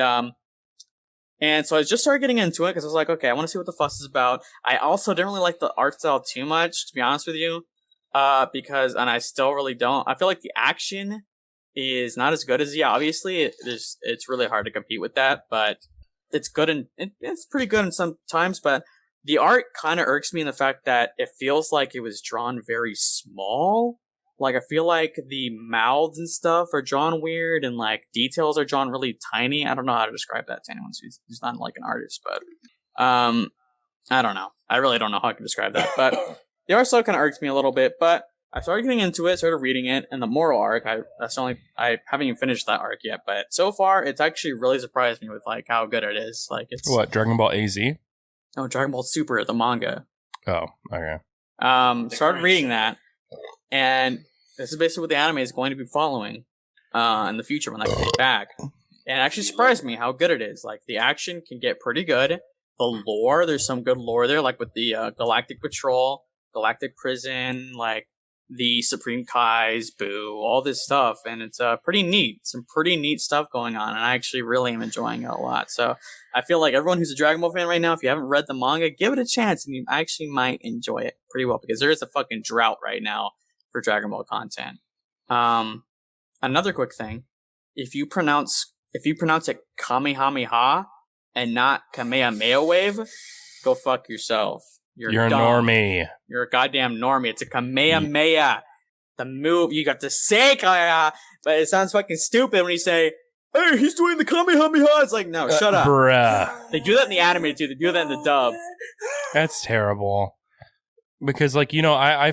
so I just started getting into it, because I was like, okay, I want to see what the fuss is about. I also didn't really like the art style too much, to be honest with you, and I still really don't. I feel like the action is not as good as obviously it's really hard to compete with that, but it's good, and it's pretty good in some times. But the art kind of irks me in the fact that it feels like it was drawn very small. Like, I feel like the mouths and stuff are drawn weird, and like details are drawn really tiny. I don't know how to describe that to anyone who's not like an artist, but I don't know. I really don't know how I can describe that. But the art style kind of irks me a little bit. But I started getting into it, started reading it, and the moral arc. I haven't even finished that arc yet, but so far it's actually really surprised me with like how good it is. Like it's What, Dragon Ball AZ? oh, Dragon Ball Super, the manga. Oh, okay. Started reading that, and this is basically what the anime is going to be following in the future when I get back. And it actually surprised me how good it is. Like the action can get pretty good. The lore, there's some good lore there, like with the Galactic Patrol, Galactic Prison, like the Supreme Kai's, Boo, all this stuff, and it's pretty neat. Some pretty neat stuff going on, and I actually really am enjoying it a lot. So I feel like everyone who's a Dragon Ball fan right now, if you haven't read the manga, give it a chance, and you actually might enjoy it pretty well, because there is a fucking drought right now for Dragon Ball content. Another quick thing, if you pronounce it Kamehameha and not Kamehameha Wave, go fuck yourself. You're a dumb. normie. You're a goddamn normie. It's a Kamehameha. The move, you got to say Kamehameha, but it sounds fucking stupid when you say, hey, he's doing the Kamehameha. It's like, no, shut up. Bruh. They do that in the anime too. They do that in the dub. That's terrible. Because, like, you know, I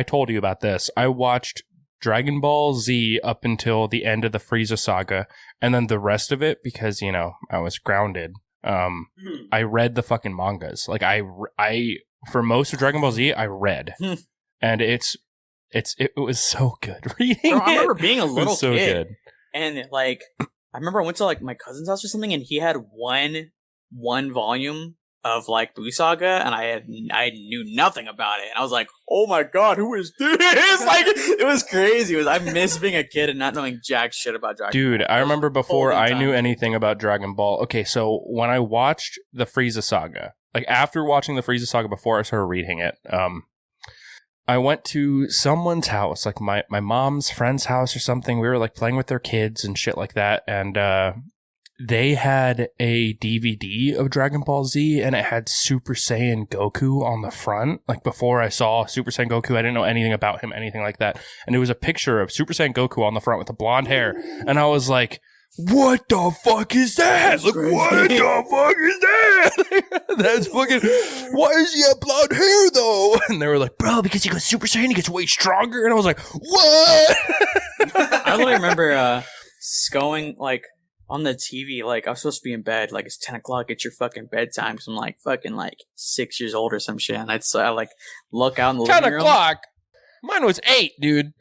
told you about this. I watched Dragon Ball Z up until the end of the Frieza saga, and then the rest of it, because, you know, I was grounded. I read the fucking mangas. Like, I for most of Dragon Ball Z, I read. And it was so good reading. I remember being a little so kid. Good. And, like, I remember I went to, like, my cousin's house or something, and he had one volume of like Buu Saga, and I knew nothing about it, and I was like, "Oh my god, who is this?" Like, it was crazy. I miss being a kid and not knowing jack shit about Dragon Ball. Dude, I remember before I knew anything about Dragon Ball. Okay, so when I watched the Frieza Saga, like after watching the Frieza Saga before I started reading it, I went to someone's house, like my mom's friend's house or something. We were like playing with their kids and shit like that, and they had a DVD of Dragon Ball Z, and it had Super Saiyan Goku on the front. Like, before I saw Super Saiyan Goku, I didn't know anything about him, anything like that. And it was a picture of Super Saiyan Goku on the front with the blonde hair. And I was like, what the fuck is that? Like, what the fuck is that? That's fucking... Why does he have blonde hair, though? And they were like, bro, because he goes Super Saiyan, he gets way stronger. And I was like, what? I literally remember going, like, on the TV, like, I was supposed to be in bed, like, it's 10 o'clock, it's your fucking bedtime, so I'm, like, fucking, like, 6 years old or some shit, and I like, look out in the living room. 10 o'clock? Mine was 8, dude.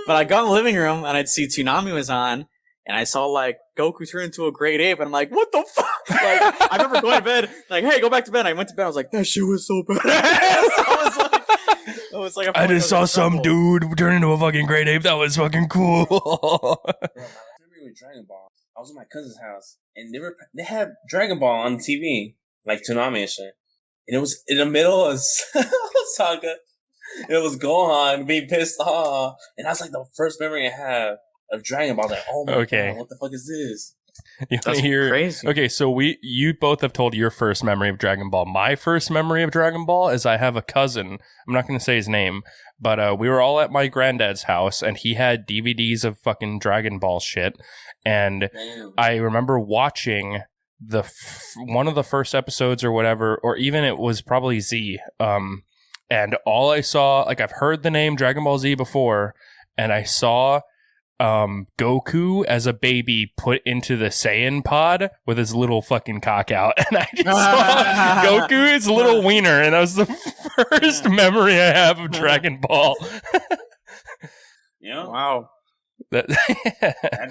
But I got in the living room, and I'd see Toonami was on, and I saw, like, Goku turn into a great ape, and I'm like, what the fuck? Like, I remember going to bed, like, hey, go back to bed. I went to bed, I was like, that shit was so bad. I just saw some dude turn into a fucking great ape. That was fucking cool. With Dragon Ball, I was at my cousin's house, and they had Dragon Ball on TV, like Toonami and shit. And it was in the middle of Saga. It was Gohan being pissed off, and that's like the first memory I have of Dragon Ball. Like, oh my god, what the fuck is this? That's crazy. Okay, so you both have told your first memory of Dragon Ball. My first memory of Dragon Ball is I have a cousin. I'm not going to say his name, but we were all at my granddad's house, and he had DVDs of fucking Dragon Ball shit. And I remember watching one of the first episodes or whatever, or even it was probably Z. And all I saw, like, I've heard the name Dragon Ball Z before, and I saw Goku as a baby put into the Saiyan pod with his little fucking cock out, and I just saw Goku, his little wiener, and that was the first memory I have of Dragon Ball. Yeah. Wow. That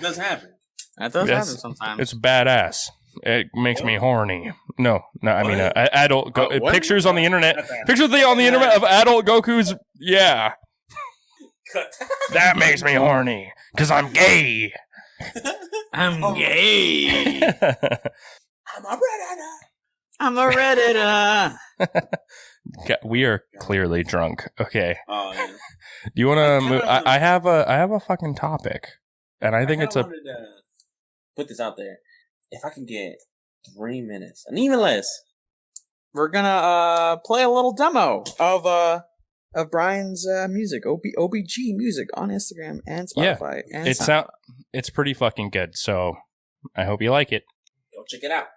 does happen. That does happen sometimes. It's badass. It makes me horny. No, I mean, adult pictures on the internet. Pictures on the internet of adult Goku's. Yeah. That makes me horny. Because I'm gay. I'm gay. I'm a Redditor. We are clearly drunk. Okay. Oh, yeah. Do you want to move? I have a fucking topic. And I think it's wanted to put this out there. If I can get 3 minutes, and even less, we're gonna play a little demo of of Brian's music, OBG music on Instagram and Spotify. And it's pretty fucking good. So I hope you like it. Go check it out.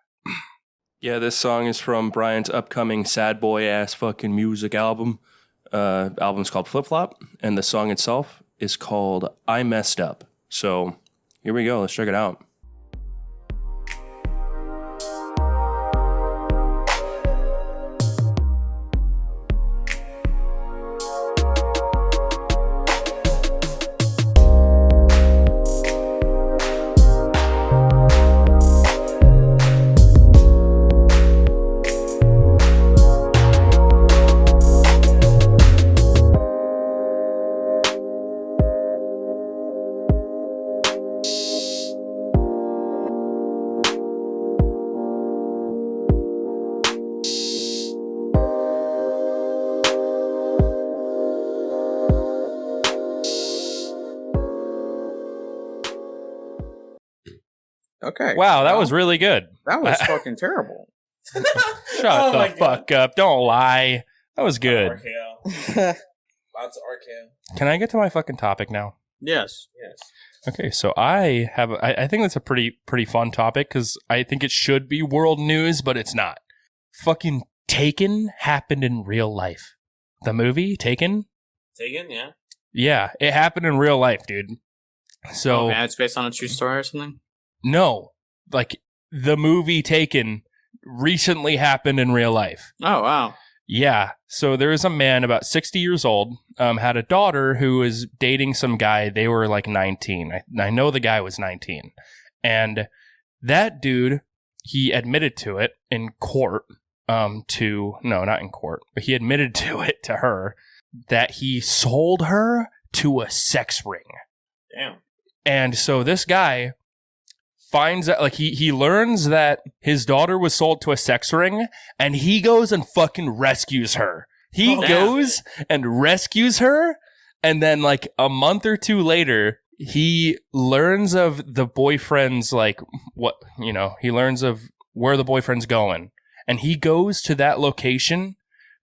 Yeah, this song is from Brian's upcoming sad boy ass fucking music album. Album's called Flip Flop, and the song itself is called I Messed Up. So here we go. Let's check it out. Okay. Wow, that was really good. That was fucking terrible. Shut the fuck up. Don't lie. That was good. Lots of RKO. Can I get to my fucking topic now? Yes. Okay, so I think that's a pretty fun topic because I think it should be world news, but it's not. Fucking Taken happened in real life. The movie Taken? Taken, yeah. Yeah, it happened in real life, dude. So it's based on a true story or something? No, like the movie Taken recently happened in real life. Oh, wow. Yeah. So there was a man about 60 years old, had a daughter who was dating some guy. They were like 19. I know the guy was 19. And that dude, he admitted to it in court, not in court, but he admitted to it to her that he sold her to a sex ring. Damn. And so this guy finds out, like, he learns that his daughter was sold to a sex ring, and he goes and fucking rescues her. He goes and rescues her, and then, like, a month or two later, he learns of the boyfriend's, like, he learns of where the boyfriend's going, and he goes to that location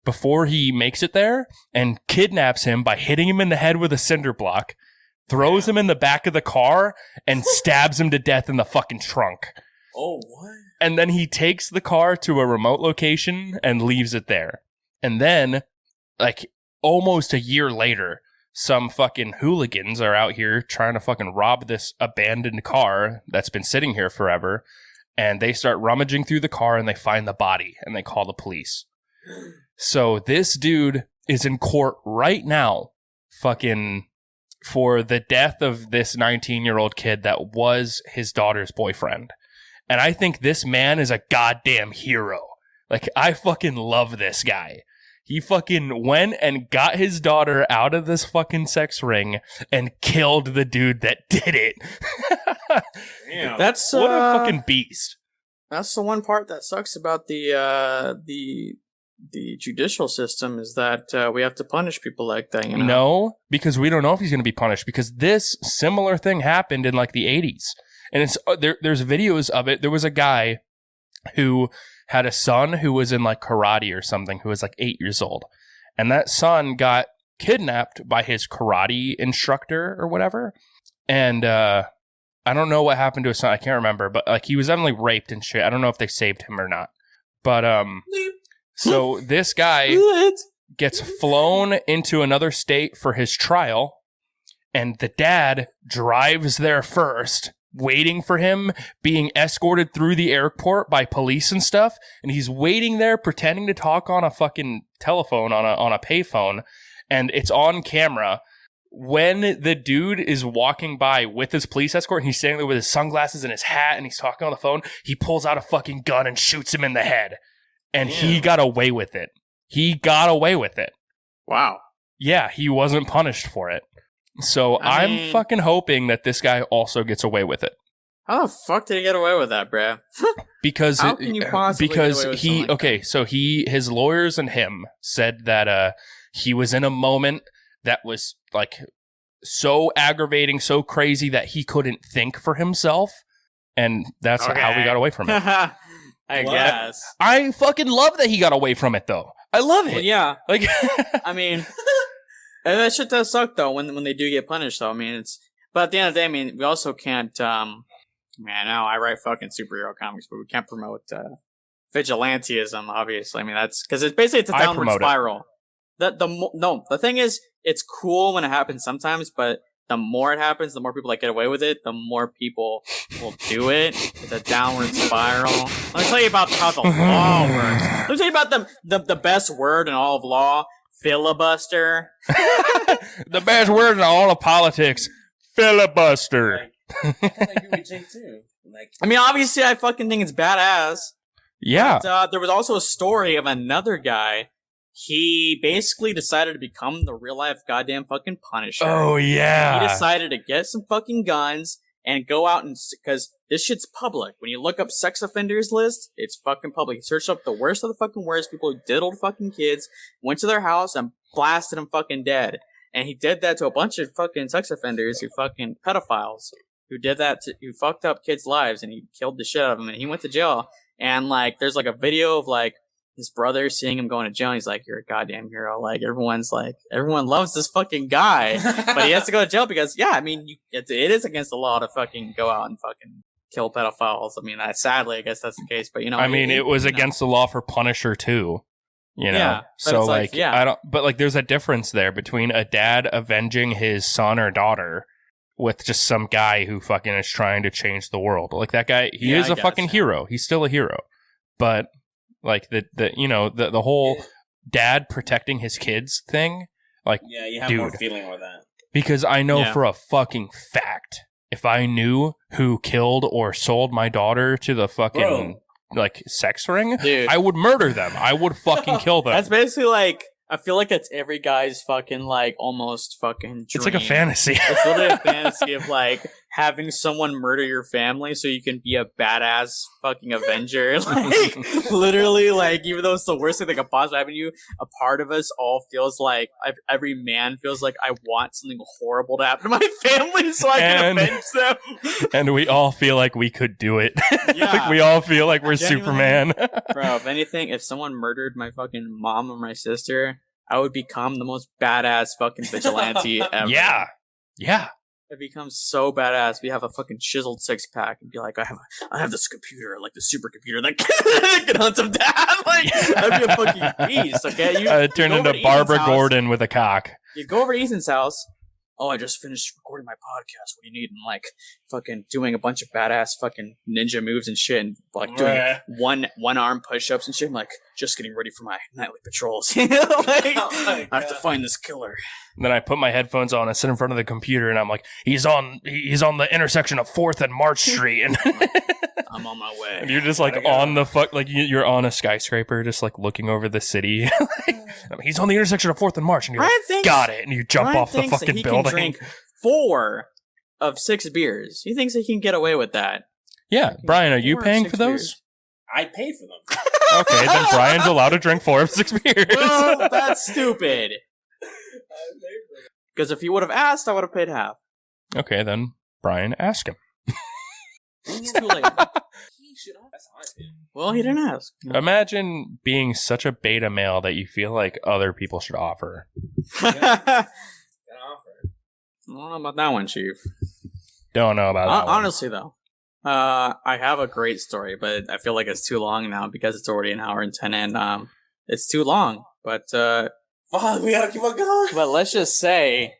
before he makes it there, and kidnaps him by hitting him in the head with a cinder block, throws him in the back of the car, and stabs him to death in the fucking trunk. Oh, what? And then he takes the car to a remote location and leaves it there. And then, like, almost a year later, some fucking hooligans are out here trying to fucking rob this abandoned car that's been sitting here forever. And they start rummaging through the car and they find the body and they call the police. So this dude is in court right now, fucking, for the death of this 19-year-old kid that was his daughter's boyfriend. And I think this man is a goddamn hero. Like, I fucking love this guy. He fucking went and got his daughter out of this fucking sex ring and killed the dude that did it. Damn. That's what a fucking beast. That's the one part that sucks about the judicial system is that we have to punish people like that. You know? No, because we don't know if he's going to be punished, because this similar thing happened in like the 80s. And it's there's videos of it. There was a guy who had a son who was in like karate or something, who was like 8 years old. And that son got kidnapped by his karate instructor or whatever. And I don't know what happened to his son. I can't remember, but like he was definitely raped and shit. I don't know if they saved him or not. But so this guy gets flown into another state for his trial, and the dad drives there first, waiting for him, being escorted through the airport by police and stuff, and he's waiting there pretending to talk on a fucking telephone, on a payphone, and it's on camera. When the dude is walking by with his police escort, and he's standing there with his sunglasses and his hat, and he's talking on the phone, he pulls out a fucking gun and shoots him in the head. And he got away with it. He got away with it. Wow. Yeah, he wasn't punished for it. So I'm fucking hoping that this guy also gets away with it. How the fuck did he get away with that, bruh? Because how can you possibly get away with something like that? So his lawyers and him said that he was in a moment that was like so aggravating, so crazy that he couldn't think for himself, and that's how we got away from it. I guess. I fucking love that he got away from it, though. I love it. Well, yeah. Like, I mean, And that shit does suck though when they do get punished. Though I mean, but at the end of the day, I mean, we also can't. Man, no, I write fucking superhero comics, but we can't promote vigilantism. Obviously, I mean that's because it's a downward spiral. The thing is, it's cool when it happens sometimes, but the more it happens, the more people that get away with it, the more people will do it. It's a downward spiral. Let me tell you about how the law works. Let me tell you about the best word in all of law: filibuster. The best word in all of politics: filibuster. I agree with Jake too. I mean, obviously, I fucking think it's badass. Yeah. But, there was also a story of another guy. He basically decided to become the real life goddamn fucking Punisher. Oh, yeah. He decided to get some fucking guns and go out and, because this shit's public. When you look up sex offenders list, it's fucking public. He searched up the worst of the fucking worst, people who diddled fucking kids, went to their house and blasted them fucking dead. And he did that to a bunch of fucking sex offenders who fucking pedophiles who did that who fucked up kids' lives, and he killed the shit out of them, and he went to jail. And like, there's like a video of like, his brother seeing him going to jail, and he's like, "You're a goddamn hero." Like, everyone loves this fucking guy, but he has to go to jail because, yeah, I mean, it is against the law to fucking go out and fucking kill pedophiles. I mean, sadly, I guess that's the case. But you know, I mean, it was against the law for Punisher too. You know, yeah, so like, yeah. I don't. But like, there's a difference there between a dad avenging his son or daughter with just some guy who fucking is trying to change the world. Like that guy, he is a fucking hero. He's still a hero, but. Like the whole dad protecting his kids thing. Like, yeah, you have more feeling with that. Because I know for a fucking fact, if I knew who killed or sold my daughter to the fucking like sex ring, dude, I would murder them. I would fucking kill them. That's basically like, I feel like that's every guy's fucking like almost fucking dream. It's like a fantasy. It's literally a fantasy of like having someone murder your family so you can be a badass fucking Avenger. Like literally, like even though it's the worst thing that could possibly happen to you, a part of us all feels like every man feels like I want something horrible to happen to my family so I can avenge them. And we all feel like we could do it. Yeah. Like we all feel like we're Superman. Bro, if someone murdered my fucking mom or my sister, I would become the most badass fucking vigilante ever. Yeah. Yeah. It becomes so badass. We have a fucking chiseled 6-pack and be like, I have this computer, like the supercomputer that can hunt them down. Like, that'd be a fucking beast, okay? Turn into Barbara Gordon with a cock. You go over to Ethan's house. Oh, I just finished recording my podcast. What do you need? And like fucking doing a bunch of badass fucking ninja moves and shit, and like doing one arm push-ups and shit. I'm like, just getting ready for my nightly patrols. You know, like, I have to find this killer. And then I put my headphones on and sit in front of the computer, and I'm like, he's on the intersection of 4th and March Street, and I'm on my way. And you're just like on the like you're on a skyscraper, just like looking over the city. He's on the intersection of 4th and March, and you're like, got it, and you jump off the fucking building. Can drink 4 of 6 beers. He thinks he can get away with that. Yeah, Brian, are you paying for those? Beers. I pay for them. Okay, then Brian's allowed to drink 4 of 6 beers. Well, that's stupid. Because if he would have asked, I would have paid half. Okay, then Brian, ask him. It's too late. Well, he didn't ask. No. Imagine being such a beta male that you feel like other people should offer. I don't know about that one, Chief. Don't know about that one. Honestly, though, I have a great story, but I feel like it's too long now because it's already an hour and 10, and it's too long. But we gotta keep on going. But let's just say,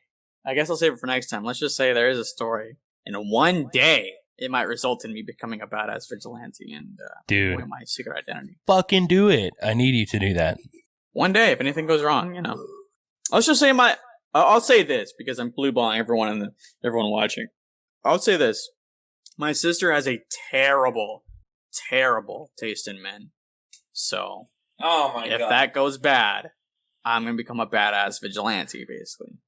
I guess I'll save it for next time. Let's just say there is a story, and one day it might result in me becoming a badass vigilante and dude, my secret identity. Fucking do it! I need you to do that. One day, if anything goes wrong, you know. Let's just say I'll say this because I'm blue balling everyone watching. I'll say this: my sister has a terrible, terrible taste in men. So, if that goes bad, I'm gonna become a badass vigilante, basically.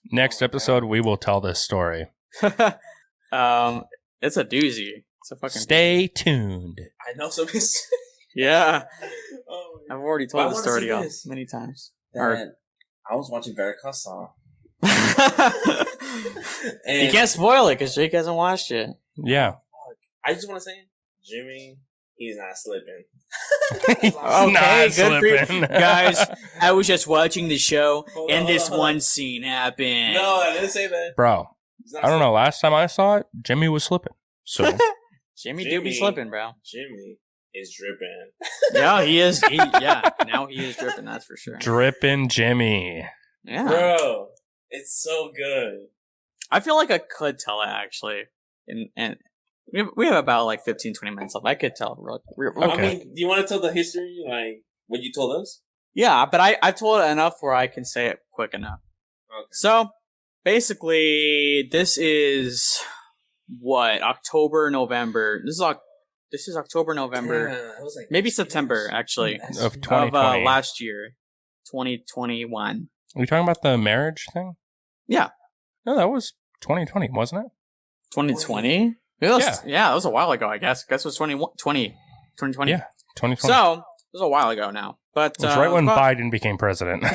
Next episode, we will tell this story. It's a doozy. It's a fucking. Stay tuned. I know some. Yeah, I've already told the story to y'all many times. I was watching Veracruz Song. You can't spoil it because Jake hasn't watched it. Yeah. I just want to say, Jimmy He's not slipping. He's Okay, not good for you. slipping. Guys, I was just watching the show, Hold and on, this hold on. one scene happened. No, I didn't say that. Bro, He's not I don't know. slipping. Last time I saw it, Jimmy was slipping. So Jimmy do be slipping, bro. Jimmy is dripping. Yeah, he is. Now he is dripping. That's for sure. dripping Jimmy. Yeah, Bro, it's so good. I feel like I could tell it actually, and we have about like 15, 20 minutes left. I could tell. Okay. I mean, do you want to tell the history, like what you told us? Yeah, but I've told it enough where I can say it quick enough. Okay. So basically, this is what October, November. This is October, November, Yeah, I was like, maybe September actually Of of 2020. last year, 2021. Are we talking about the marriage thing? Yeah. No, that was 2020, wasn't it? 2020. Yeah, that was a while ago. I guess it was 2020. Yeah, 2020. So it was a while ago now, but it was right when about- Biden became president. well,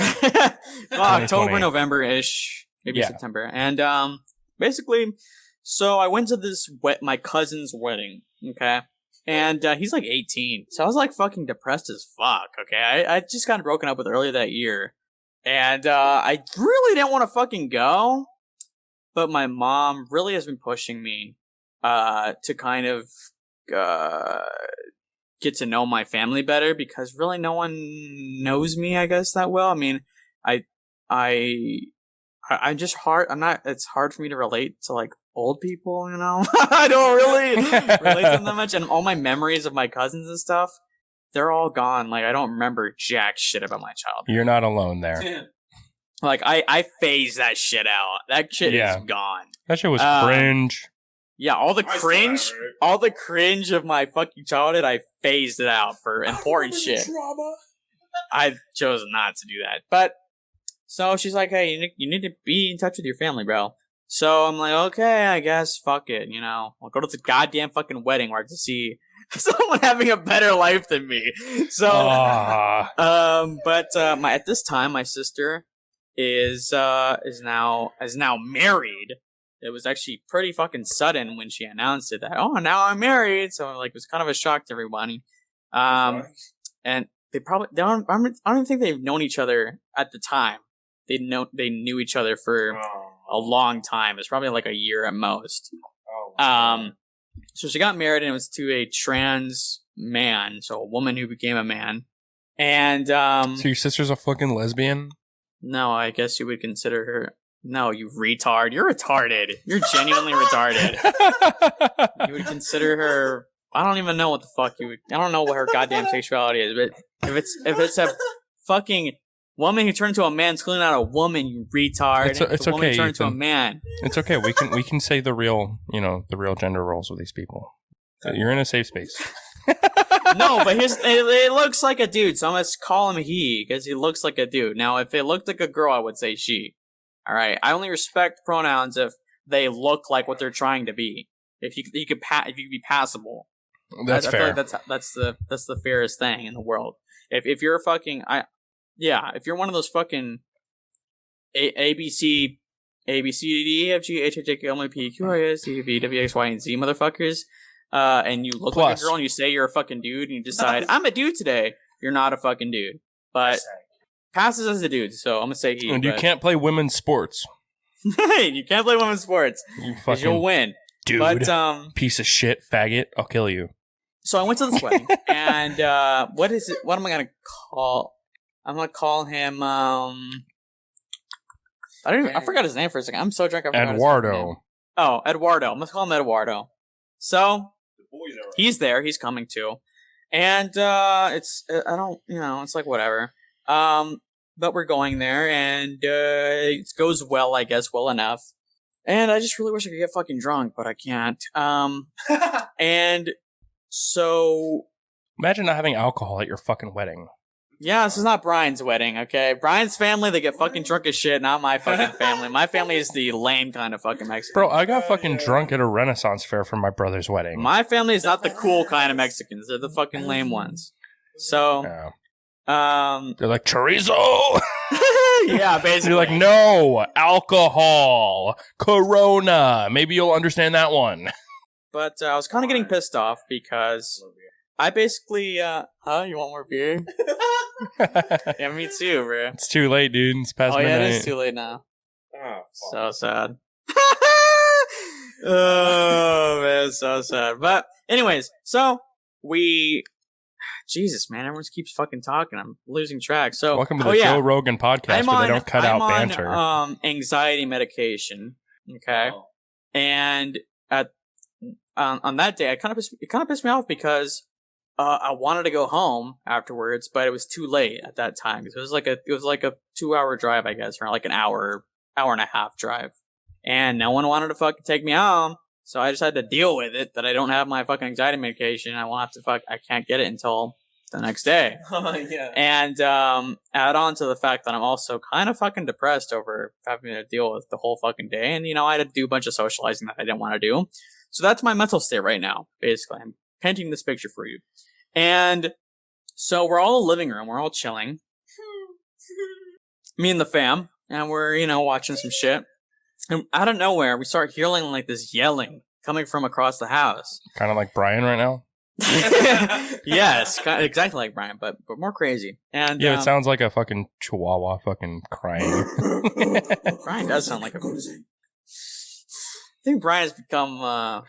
October, 2020. November-ish, maybe Yeah. September. And basically, so I went to my cousin's wedding, okay? And he's like 18, so I was like fucking depressed as fuck, okay? I just got broken up with earlier that year, and I really didn't want to fucking go, but my mom really has been pushing me to kind of get to know my family better, because really no one knows me, I guess, that well. I mean, I'm just hard. It's hard for me to relate to like old people, you know? I don't really relate to them that much. And all my memories of my cousins and stuff, they're all gone. Like, I don't remember jack shit about my childhood. You're not alone there. Like, I phased that shit out. That shit Yeah. is gone. That shit was Um, cringe. Yeah, all the I still cringe, have it. all the cringe of my fucking childhood, I phased it out for important shit. Drama. I chose not to do that. But, so she's like, hey, you need to be in touch with your family, bro. So I'm like, okay, I guess, fuck it, you know. I'll go to the goddamn fucking wedding where I have to see someone having a better life than me. So, but at this time, my sister is now married. It was actually pretty fucking sudden when she announced it that, oh, now I'm married. So like, it was kind of a shock to everybody. And they probably, I don't even think they've known each other at the time. They knew each other for a long time. It's probably like a year at most. So she got married, and it was to a trans man, so a woman who became a man. And So your sister's a fucking lesbian? no, I guess you would consider her. No, you retard. You're retarded. You're genuinely retarded. You would consider her. I don't even know what the fuck you would. I don't know what her goddamn sexuality is, but if it's a fucking woman who turned into a man, it's clearly not a woman, you retard. It's a woman okay, who turned into a Ethan. man. It's okay. We can say the real gender roles with these people. You're in a safe space. No, but it looks like a dude, so I'm gonna call him he because he looks like a dude. Now, if it looked like a girl, I would say she. All right, I only respect pronouns if they look like what they're trying to be. If you could be passable. That's I fair. feel like that's the fairest thing in the world. If you're a fucking if you're one of those fucking A B C D E F G H I J K L M N P Q R S T U V W X Y and Z motherfuckers, and you look like a Plus. girl and you say you're a fucking dude and you decide I'm a dude today, you're not a fucking dude. But passes as a dude, so I'm gonna say he. And you but- can't play women's sports. you can't play women's sports You because you'll fucking win. dude. But Piece of shit, faggot. I'll kill you. so I went to this wedding, and what is it? What am I gonna call? I'm gonna call him. I forgot his name for a second. I'm so drunk. I forgot his fucking name. Eduardo. Oh, Eduardo. I'm gonna call him Eduardo. So The boys are he's there. He's coming too, and it's I don't it's like whatever. But we're going there, and it goes well, I guess, well enough. And I just really wish I could get fucking drunk, but I can't. And so Imagine not having alcohol at your fucking wedding. yeah, this is not Brian's wedding, okay? Brian's family, they get fucking drunk as shit, not my fucking family. My family is the lame kind of fucking Mexican. Bro, I got fucking drunk at a Renaissance fair for my brother's wedding. My family is not the cool kind of Mexicans. They're the fucking lame ones. So, Yeah. They're like, chorizo! yeah, basically. You're like, no, alcohol, Corona. Maybe you'll understand that one. But I was kind of getting pissed off because I basically, you want more beer? Yeah, me too, bro. It's too late, dude. It's past midnight. It is too late now. Oh, So sad. Oh, man, so sad. But, anyways, so Jesus, man, everyone keeps fucking talking. I'm losing track. So, welcome to the Joe Rogan podcast where they don't cut out banter. I'm on anxiety medication. Okay, and on that day, it kind of pissed me off because I wanted to go home afterwards, but it was too late at that time. It was like a 2-hour drive, I guess, or like an hour and a half drive, and no one wanted to fucking take me home. So I just had to deal with it that I don't have my fucking anxiety medication. I can't get it until the next day. Yeah. And add on to the fact that I'm also kind of fucking depressed over having to deal with the whole fucking day. And, I had to do a bunch of socializing that I didn't want to do. So that's my mental state right now, basically. I'm painting this picture for you. And so we're all in the living room. We're all chilling. Me and the fam. And we're, watching some shit. And out of nowhere, we start hearing like this yelling coming from across the house. Kind of like Brian right now. Yes, exactly like Brian, but more crazy. And yeah, it sounds like a fucking chihuahua fucking crying. Brian does sound like a. I think Brian has become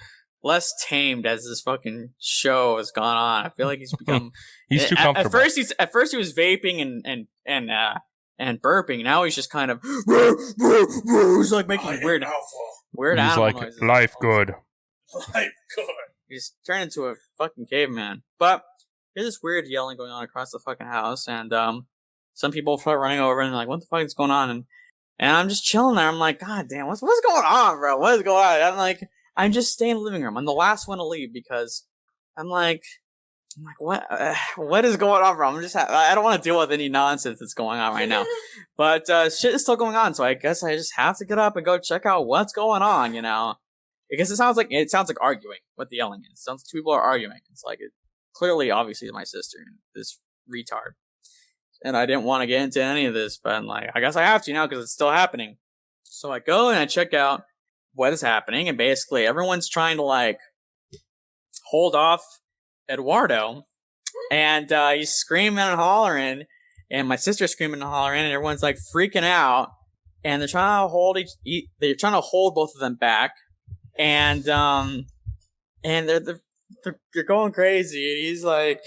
less tamed as this fucking show has gone on. I feel like he's become. He's too comfortable. At first he was vaping and burping. Now he's just kind of he's like making weird He's like noises. life good. Life good. He's turned into a fucking caveman. But there's this weird yelling going on across the fucking house, and some people start running over and they're like, "What the fuck is going on?" And I'm just chilling there. I'm like, "God damn, what's going on, bro? What is going on?" I'm just staying in the living room. I'm the last one to leave because I'm like, what is going on, bro? I don't want to deal with any nonsense that's going on right now. But shit is still going on, so I guess I just have to get up and go check out what's going on, Because it sounds like arguing what the yelling is. It sounds like two people are arguing. It's like clearly, obviously, my sister and this retard. And I didn't want to get into any of this, but I'm like, I guess I have to now because it's still happening. So I go and I check out what is happening, and basically everyone's trying to hold off Eduardo, and he's screaming and hollering, and my sister's screaming and hollering, and everyone's freaking out, and they're trying to hold both of them back, and they're going crazy, and he's like,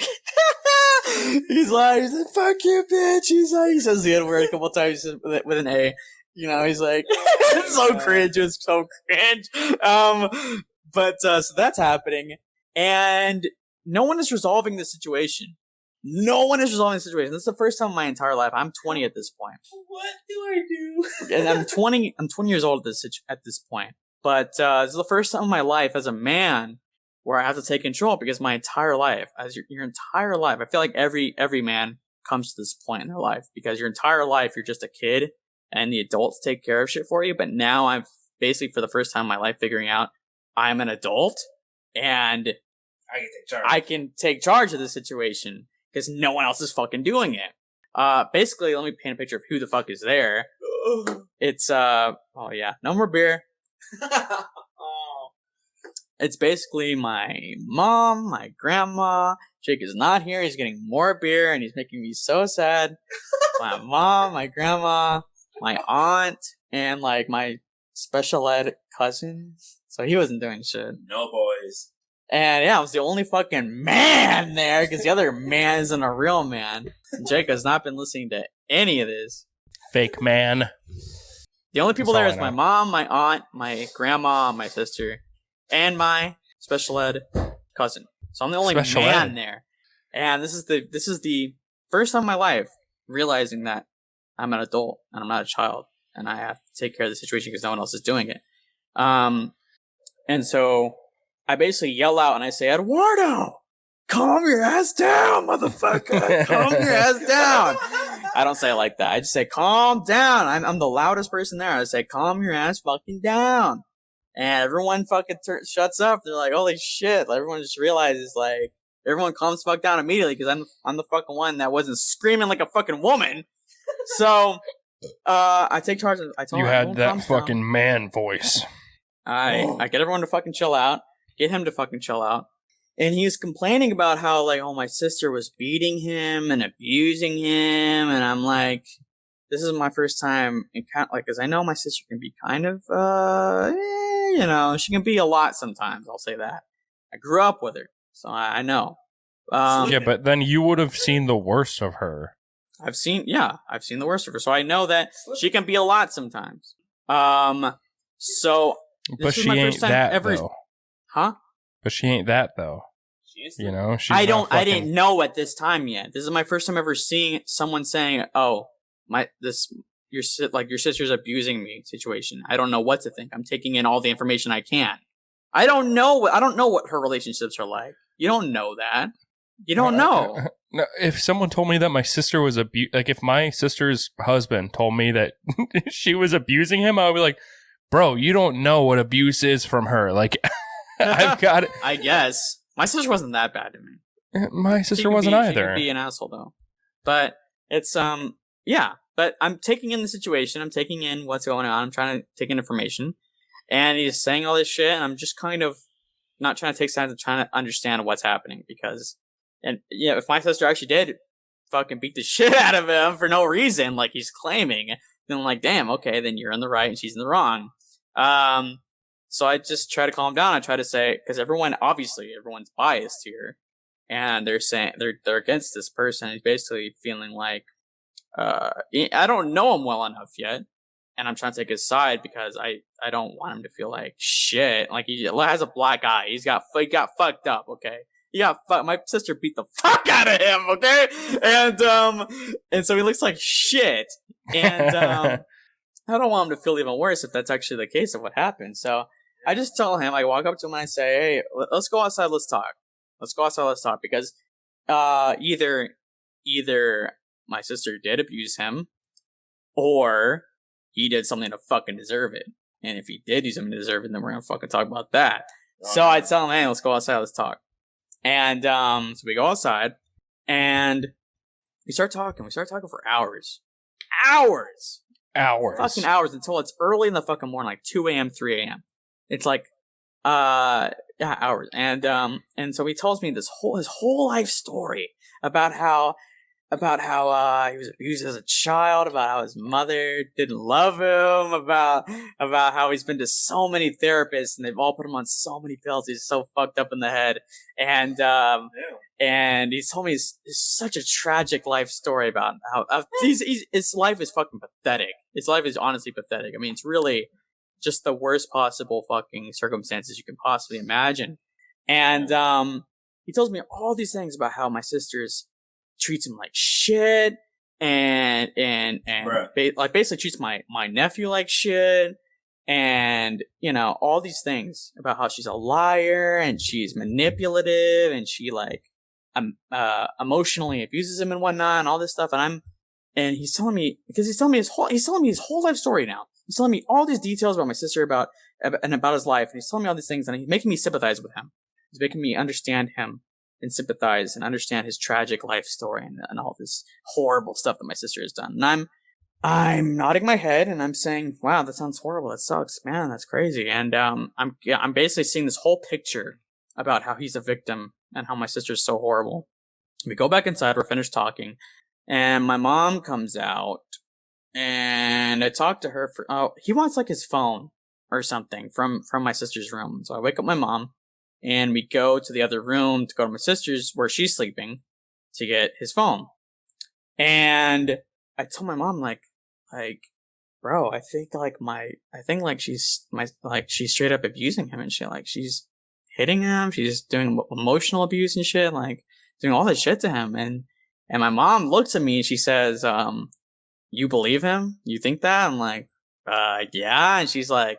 he's like, fuck you, bitch. He says the N-word a couple times with an A. He's like, it's so cringe. It's so cringe. But so that's happening, and no one is resolving the situation. This is the first time in my entire life. I'm 20 at this point. What do I do? And I'm 20 years old at this point. But this is the first time in my life as a man where I have to take control, because my entire life, as your entire life, I feel like every man comes to this point in their life, because your entire life you're just a kid and the adults take care of shit for you. But now I'm basically, for the first time in my life, figuring out I'm an adult and I can take charge of the situation because no one else is fucking doing it. Basically, let me paint a picture of who the fuck is there. It's oh yeah, no more beer. It's basically my mom, my grandma. Jake is not here. He's getting more beer, and he's making me so sad. My mom, my grandma, my aunt, and my special ed cousin. So he wasn't doing shit. No boys. And yeah, I was the only fucking man there, because the other man isn't a real man. Jake has not been listening to any of this. Fake man. The only people there is my mom, my aunt, my grandma, my sister, and my special ed cousin. So I'm the only man there. And this is the first time in my life realizing that I'm an adult and I'm not a child, and I have to take care of the situation because no one else is doing it. And so I basically yell out and I say, Eduardo, calm your ass down, motherfucker. Calm your ass down. I don't say it like that. I just say, calm down. I'm the loudest person there. I say, calm your ass fucking down. And everyone fucking shuts up. They're like, holy shit. Everyone just realizes, everyone calms the fuck down immediately, because I'm the fucking one that wasn't screaming like a fucking woman. So, I take charge of, I told you had that fucking man voice. I get everyone to fucking chill out. Get him to fucking chill out. And he was complaining about how, like, oh, my sister was beating him and abusing him. And I'm like, this is my first time, because I know my sister can be kind of, she can be a lot sometimes. I'll say that. I grew up with her, so I know. Yeah, but then you would have seen the worst of her. I've seen the worst of her, so I know that she can be a lot sometimes. So but she ain't that though. Huh? But she ain't that though. You know, she's I didn't know at this time yet. This is my first time ever seeing someone saying, "Oh, your sister's abusing me" situation. I don't know what to think. I'm taking in all the information I can. I don't know what her relationships are like. You don't know that. You don't know. No, if someone told me that my sister was if my sister's husband told me that she was abusing him, I would be like, bro, you don't know what abuse is from her. Like, I've got it. I guess. My sister wasn't that bad to me. My sister wasn't either. She could be an asshole, though. But it's, yeah. But I'm taking in the situation. I'm taking in what's going on. I'm trying to take in information. And he's saying all this shit, and I'm just kind of not trying to take time to try to understand what's happening, because... And yeah, if my sister actually did fucking beat the shit out of him for no reason, like he's claiming, then I'm like, damn, okay, then you're in the right and she's in the wrong. So I just try to calm down. I try to say, because everyone's biased here, and they're saying they're against this person. He's basically feeling like, I don't know him well enough yet, and I'm trying to take his side because I don't want him to feel like shit. Like he has a black eye. He got fucked up. Okay. My sister beat the fuck out of him, okay? And so he looks like shit. And I don't want him to feel even worse if that's actually the case of what happened. So I just tell him, I walk up to him and I say, hey, let's go outside, let's talk. Because either my sister did abuse him, or he did something to fucking deserve it. And if he did do something to deserve it, then we're gonna fucking talk about that. So I tell him, hey, let's go outside, let's talk. And so we go outside, and we start talking. We start talking for hours. Fucking hours, until it's early in the fucking morning, like 2 a.m., 3 a.m. It's like, hours. And so he tells me his whole life story about how he was abused as a child, about how his mother didn't love him, about how he's been to so many therapists and they've all put him on so many pills. He's so fucked up in the head. And he's told me it's such a tragic life story about how his life is fucking pathetic. His life is honestly pathetic. I mean, it's really just the worst possible fucking circumstances you can possibly imagine. And he tells me all these things about how my sister's treats him like shit, and basically treats my nephew like shit, and all these things about how she's a liar and she's manipulative and she emotionally abuses him and whatnot and all this stuff. And he's telling me his whole life story now. He's telling me all these details about my sister, about his life, and he's telling me all these things, and he's making me sympathize with him. He's making me understand him and sympathize and understand his tragic life story and all this horrible stuff that my sister has done. And I'm nodding my head and I'm saying, wow, that sounds horrible. That sucks, man. That's crazy. And I'm basically seeing this whole picture about how he's a victim and how my sister's so horrible. We go back inside. We're finished talking, and my mom comes out, and I talk to her he wants his phone or something from my sister's room. So I wake up my mom, and we go to the other room to go to my sister's where she's sleeping to get his phone. And I told my mom, bro, I think she's straight up abusing him and shit. Like, she's hitting him, she's doing emotional abuse and shit, doing all this shit to him. And my mom looks at me and she says, you believe him? You think that? I'm like, yeah. And she's like,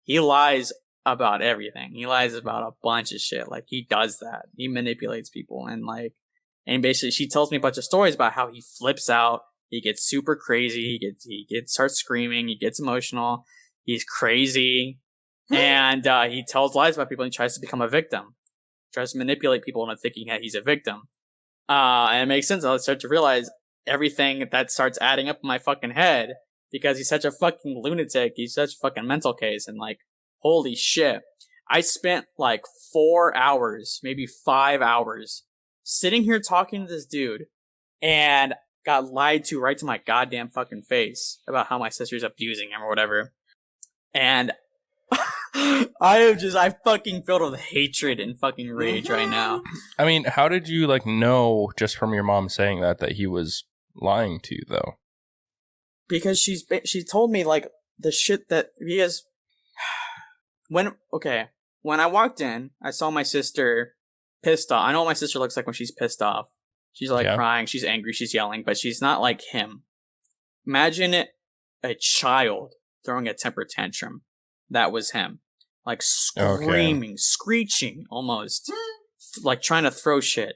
he lies about everything. He lies about a bunch of shit. He does that. He manipulates people. And basically she tells me a bunch of stories about how he flips out. He gets super crazy. He starts screaming. He gets emotional. He's crazy. And he tells lies about people and tries to become a victim. Tries to manipulate people into thinking that he's a victim. And it makes sense. I start to realize everything that starts adding up in my fucking head, because he's such a fucking lunatic. He's such a fucking mental case. And holy shit. I spent like 4 hours, maybe 5 hours, sitting here talking to this dude, and got lied to right to my goddamn fucking face about how my sister's abusing him or whatever. And I fucking filled with hatred and fucking rage right now. I mean, how did you like know just from your mom saying that he was lying to you though? Because she told me like the shit that he has. When I walked in, I saw my sister pissed off. I know what my sister looks like when she's pissed off. She's like crying, she's angry, she's yelling, but she's not like him. Imagine a child throwing a temper tantrum. That was him. Like screaming, screeching almost. Like trying to throw shit.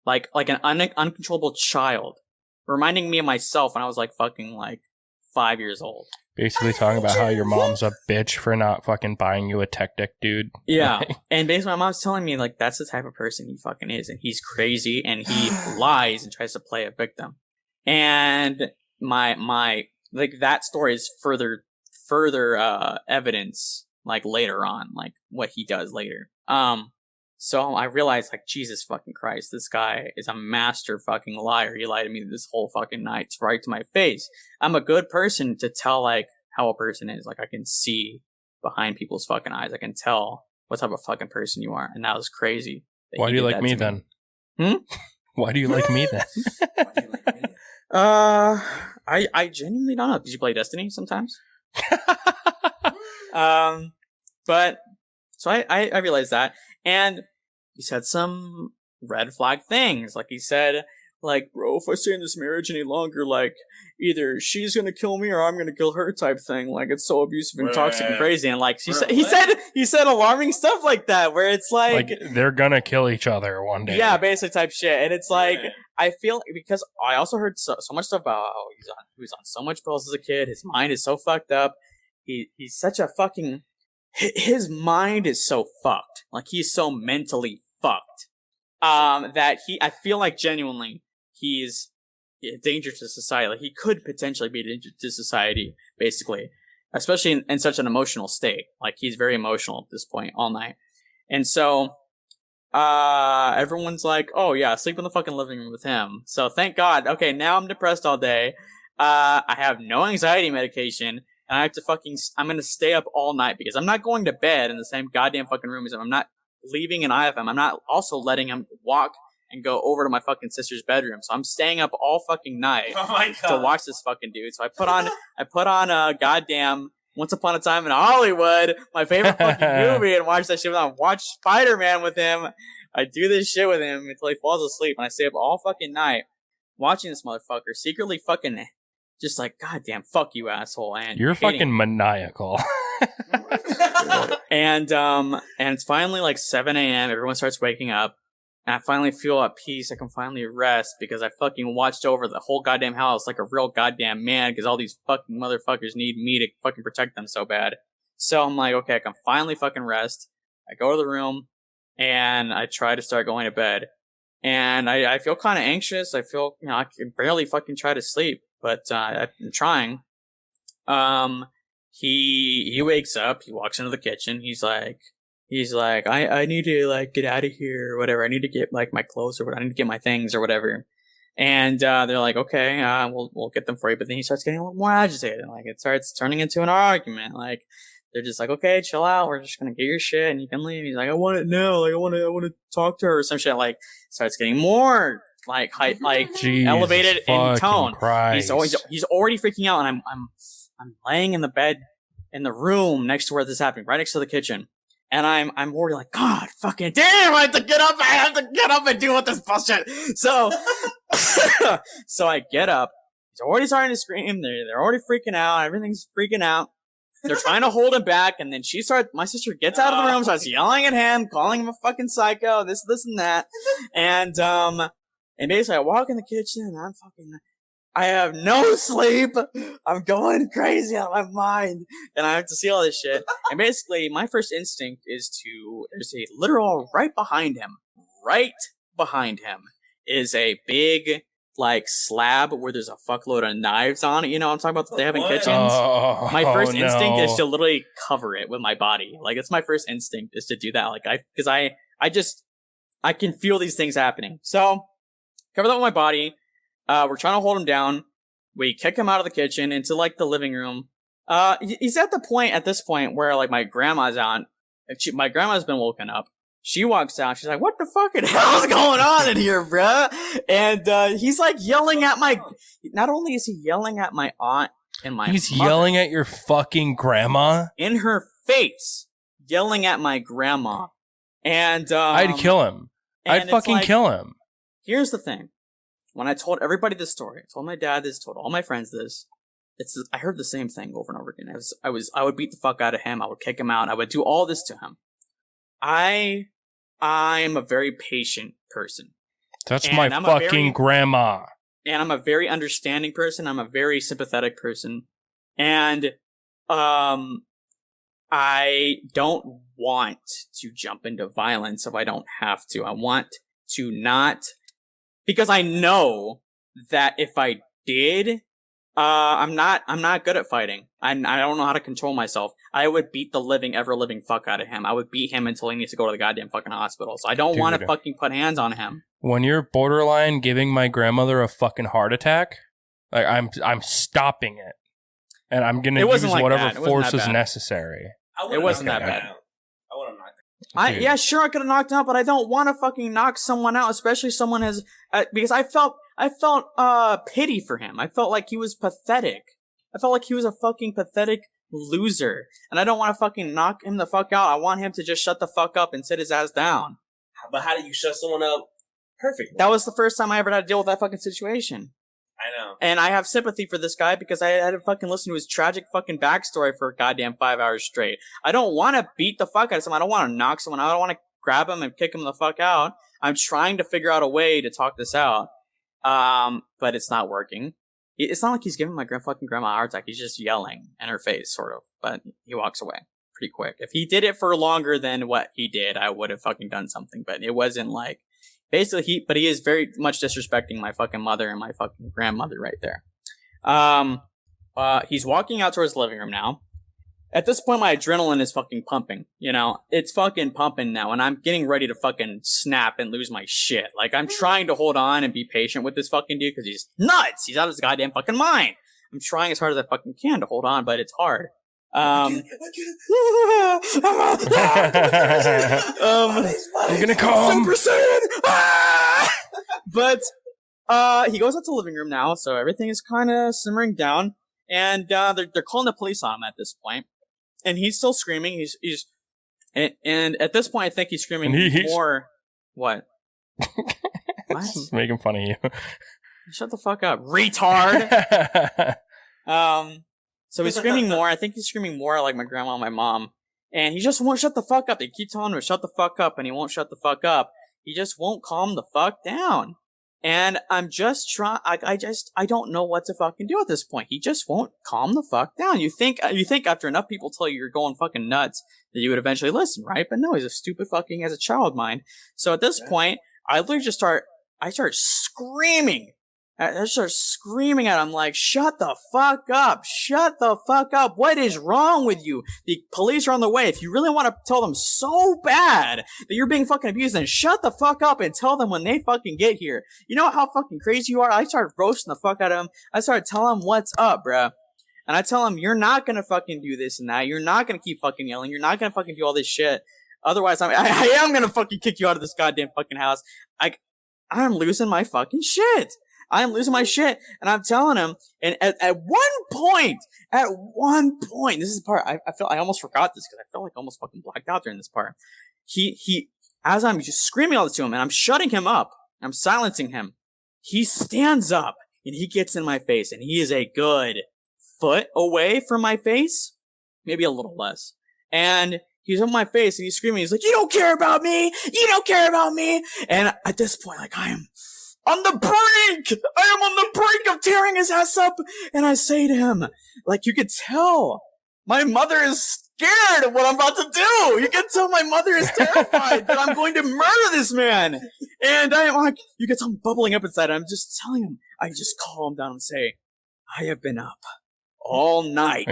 Like an uncontrollable child. Reminding me of myself when I was like fucking like 5 years old. Basically talking about how your mom's a bitch for not fucking buying you a tech deck, dude. Yeah. And basically my mom's telling me like that's the type of person he fucking is. And he's crazy and he lies and tries to play a victim. And my like that story is further evidence like later on, like what he does later. So I realized like Jesus fucking Christ, this guy is a master fucking liar. He lied to me this whole fucking night right to my face. I'm a good person to tell like how a person is. Like I can see behind people's fucking eyes. I can tell what type of fucking person you are. And that was crazy. Why do you like me then? Why do you like me then? I genuinely don't know. Did you play Destiny sometimes? But so I realized that, and he said some red flag things. Like he said, like, bro, if I stay in this marriage any longer, like either she's gonna kill me or I'm gonna kill her type thing. Like it's so abusive and toxic and crazy. And like he said alarming stuff like that, where it's like they're gonna kill each other one day. Yeah, basic type shit. And it's like I feel because I also heard so much stuff about how he was on so much pills as a kid. His mind is so fucked up. He's such a fucking. His mind is so fucked. Like he's so mentally fucked. That I feel like genuinely he's a danger to society. Like he could potentially be a danger to society, basically, especially in such an emotional state. Like he's very emotional at this point all night, and so everyone's like, "Oh yeah, sleep in the fucking living room with him." So thank God. Okay, now I'm depressed all day. I have no anxiety medication. And I have to I'm gonna stay up all night because I'm not going to bed in the same goddamn fucking room as him. I'm not leaving an eye of him. I'm not also letting him walk and go over to my fucking sister's bedroom. So I'm staying up all fucking night to watch this fucking dude. So I put on a goddamn Once Upon a Time in Hollywood, my favorite fucking movie, and watch that shit with him. Watch Spider-Man with him. I do this shit with him until he falls asleep, and I stay up all fucking night watching this motherfucker secretly fucking. Just like, goddamn, fuck you, asshole. And you're fucking maniacal. And it's finally like 7 a.m. Everyone starts waking up. And I finally feel at peace. I can finally rest because I fucking watched over the whole goddamn house like a real goddamn man because all these fucking motherfuckers need me to fucking protect them so bad. So I'm like, okay, I can finally fucking rest. I go to the room and I try to start going to bed. And I feel kind of anxious. I feel, I can barely fucking try to sleep. But I'm trying. He wakes up. He walks into the kitchen. He's like, I need to like get out of here or whatever. I need to get like my clothes or whatever. I need to get my things or whatever. And they're like, okay, we'll get them for you. But then he starts getting a little more agitated. Like it starts turning into an argument. Like they're just like, okay, chill out. We're just gonna get your shit and you can leave. He's like, I want it now. Like I want to talk to her or some shit. Like starts getting more. Like elevated in tone. Christ. He's already freaking out, and I'm laying in the bed in the room next to where this is happening, right next to the kitchen, and I'm already like, God, fucking damn! I have to get up and deal with this bullshit. So, so I get up. He's already starting to scream. They're already freaking out. Everything's freaking out. They're trying to hold him back, and then my sister gets out of the room, starts yelling at him, calling him a fucking psycho, this and that, and basically, I walk in the kitchen and I have no sleep. I'm going crazy out of my mind. And I have to see all this shit. And basically, my first instinct is there's a literal right behind him is a big like slab where there's a fuckload of knives on it. You know what I'm talking about? That they have in What? kitchens. Oh, My first instinct is no. to literally cover it with my body. Like, it's my first instinct is to do that. Like, because I can feel these things happening. So, cover that with my body. We're trying to hold him down. We kick him out of the kitchen into, like, the living room. He's at this point where, like, my grandma's out. My grandma's been woken up. She walks out. She's like, "What the fucking hell is going on in here, bruh?" And he's like yelling at my. Not only is he yelling at my aunt and my. He's mother, yelling at your fucking grandma. in her face, yelling at my grandma, and I'd kill him. I'd it's fucking like, kill him. Here's the thing: when I told everybody this story, I told my dad this, told all my friends this. I heard the same thing over and over again. I would beat the fuck out of him. I would kick him out. I would do all this to him. I'm a very patient person. That's And my I'm a fucking very- grandma. And I'm a very understanding person. I'm a very sympathetic person. And I don't want to jump into violence if I don't have to. I want to not, because I know that if I did, I'm not good at fighting. I don't know how to control myself. I would beat the ever living fuck out of him. I would beat him until he needs to go to the goddamn fucking hospital. So I don't want to Dude. fucking put hands on him. When you're borderline giving my grandmother a fucking heart attack, like I'm stopping it, and I'm gonna It use wasn't like whatever that. It wasn't force that is bad. necessary. It wasn't that bad. I would have knocked him. Dude. Yeah, sure, I could have knocked him out, but I don't want to fucking knock someone out, especially someone has, because I felt pity for him. I felt like he was pathetic. I felt like he was a fucking pathetic loser, and I don't want to fucking knock him the fuck out. I want him to just shut the fuck up and sit his ass down. But how do you shut someone up? Perfect. That was the first time I ever had to deal with that fucking situation. I know. And I have sympathy for this guy because I had to fucking listen to his tragic fucking backstory for a goddamn 5 hours straight. I don't want to beat the fuck out of someone. I don't want to knock someone out. I don't want to grab him and kick him the fuck out. I'm trying to figure out a way to talk this out. But it's not working. It's not like he's giving my fucking grandma a heart attack. He's just yelling in her face, sort of. But he walks away pretty quick. If he did it for longer than what he did, I would have fucking done something. But it wasn't like... Basically, but he is very much disrespecting my fucking mother and my fucking grandmother right there. He's walking out towards the living room now. At this point, my adrenaline is fucking pumping. You know, it's fucking pumping now, and I'm getting ready to fucking snap and lose my shit. Like, I'm trying to hold on and be patient with this fucking dude because he's nuts. He's out of his goddamn fucking mind. I'm trying as hard as I fucking can to hold on, but it's hard. I'm gonna come. Super Saiyan! But he goes out to the living room now, so everything is kind of simmering down, and they're calling the police on him at this point, and he's still screaming. And at this point, I think he's screaming more. What? What? Just making fun of you. Shut the fuck up, retard! So he's screaming more. I think he's screaming more like my grandma and my mom. And he just won't shut the fuck up. They keep telling him to shut the fuck up, and he won't shut the fuck up. He just won't calm the fuck down. And I'm just trying, I don't know what to fucking do at this point. He just won't calm the fuck down. You think after enough people tell you you're going fucking nuts that you would eventually listen, right? But no, he's a stupid fucking, has a child mind. So at this point, I literally just start screaming. I start screaming at him like, shut the fuck up. Shut the fuck up. What is wrong with you? The police are on the way. If you really want to tell them so bad that you're being fucking abused, then shut the fuck up and tell them when they fucking get here. You know how fucking crazy you are? I started roasting the fuck out of him. I started telling him what's up, bruh. And I tell him, you're not gonna fucking do this and that. You're not gonna keep fucking yelling. You're not gonna fucking do all this shit. Otherwise, I am gonna fucking kick you out of this goddamn fucking house. I'm losing my fucking shit. I am losing my shit, and I'm telling him, and at one point, this is the part, I almost forgot this, because I felt like I almost fucking blacked out during this part. As I'm just screaming all this to him, and I'm shutting him up, I'm silencing him, he stands up, and he gets in my face, and he is a good foot away from my face, maybe a little less, and he's in my face, and he's screaming, he's like, you don't care about me, you don't care about me, and at this point, like, I am on the brink! I am on the brink of tearing his ass up! And I say to him, like, you could tell, my mother is scared of what I'm about to do! You can tell my mother is terrified that I'm going to murder this man! And I'm like, you get something bubbling up inside. I'm just telling him. I just calm down and say, I have been up all night,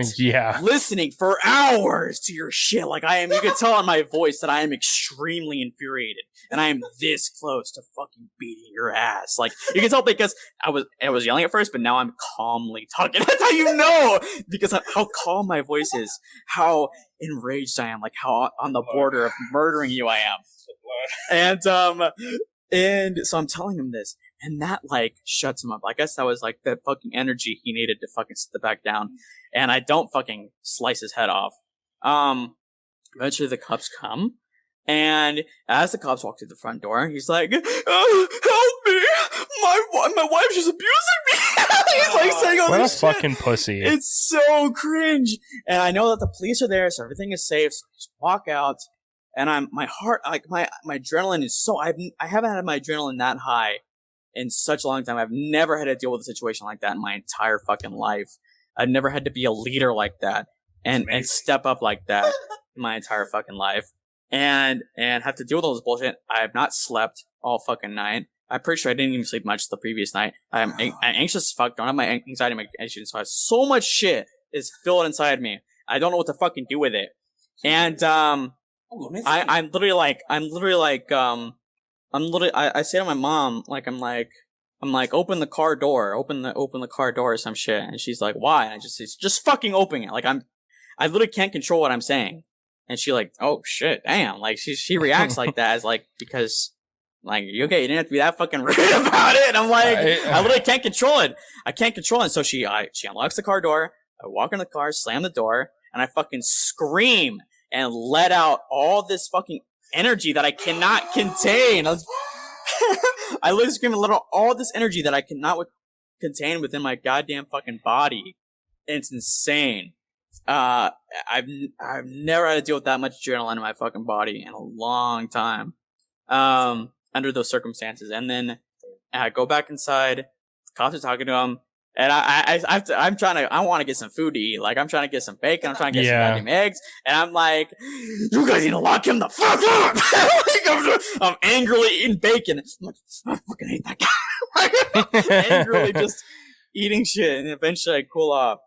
listening for hours to your shit. Like I am, you can tell on my voice that I am extremely infuriated, and I am this close to fucking beating your ass. Like you can tell because I was yelling at first, but now I'm calmly talking. That's how you know, because of how calm my voice is, how enraged I am, like how on the border of murdering you I am. And so I'm telling him this. And that, like, shuts him up. I guess that was, like, the fucking energy he needed to fucking sit back down. And I don't fucking slice his head off. Eventually the cops come. And as the cops walk through the front door, he's like, help me! My wife's just abusing me! He's, like, saying all this shit. What a fucking pussy. It's so cringe. And I know that the police are there, so everything is safe. So I just walk out. And my heart, like, my adrenaline is so... I haven't had my adrenaline that high in such a long time. I've never had to deal with a situation like that in my entire fucking life. I've never had to be a leader like that and step up like that in my entire fucking life. And have to deal with all this bullshit. I have not slept all fucking night. I'm pretty sure I didn't even sleep much the previous night. I'm anxious as fuck. Don't have my anxiety medication. So I have so much shit is filled inside me. I don't know what to fucking do with it. And I say to my mom, I'm like, open the car door, open the car door or some shit. And she's like, why? And I just say, just fucking open it. Like I literally can't control what I'm saying. And she like, oh shit, damn. Like she reacts like that as like, because like, you okay? You didn't have to be that fucking rude about it. And I'm like, I literally can't control it. I can't control it. And so she unlocks the car door. I walk in the car, slam the door, and I fucking scream and let out all this fucking energy that I cannot contain. I literally scream and let out all this energy that I cannot contain within my goddamn fucking body. It's insane. I've never had to deal with that much adrenaline in my fucking body in a long time. Under those circumstances. And then I go back inside, the cops are talking to him, and I want to get some food to eat. Like, I'm trying to get some bacon, I'm trying to get some goddamn eggs, and I'm like, you guys need to lock him the fuck up! I'm angrily eating bacon. I'm like, I fucking hate that guy. Angrily just eating shit, and eventually I cool off.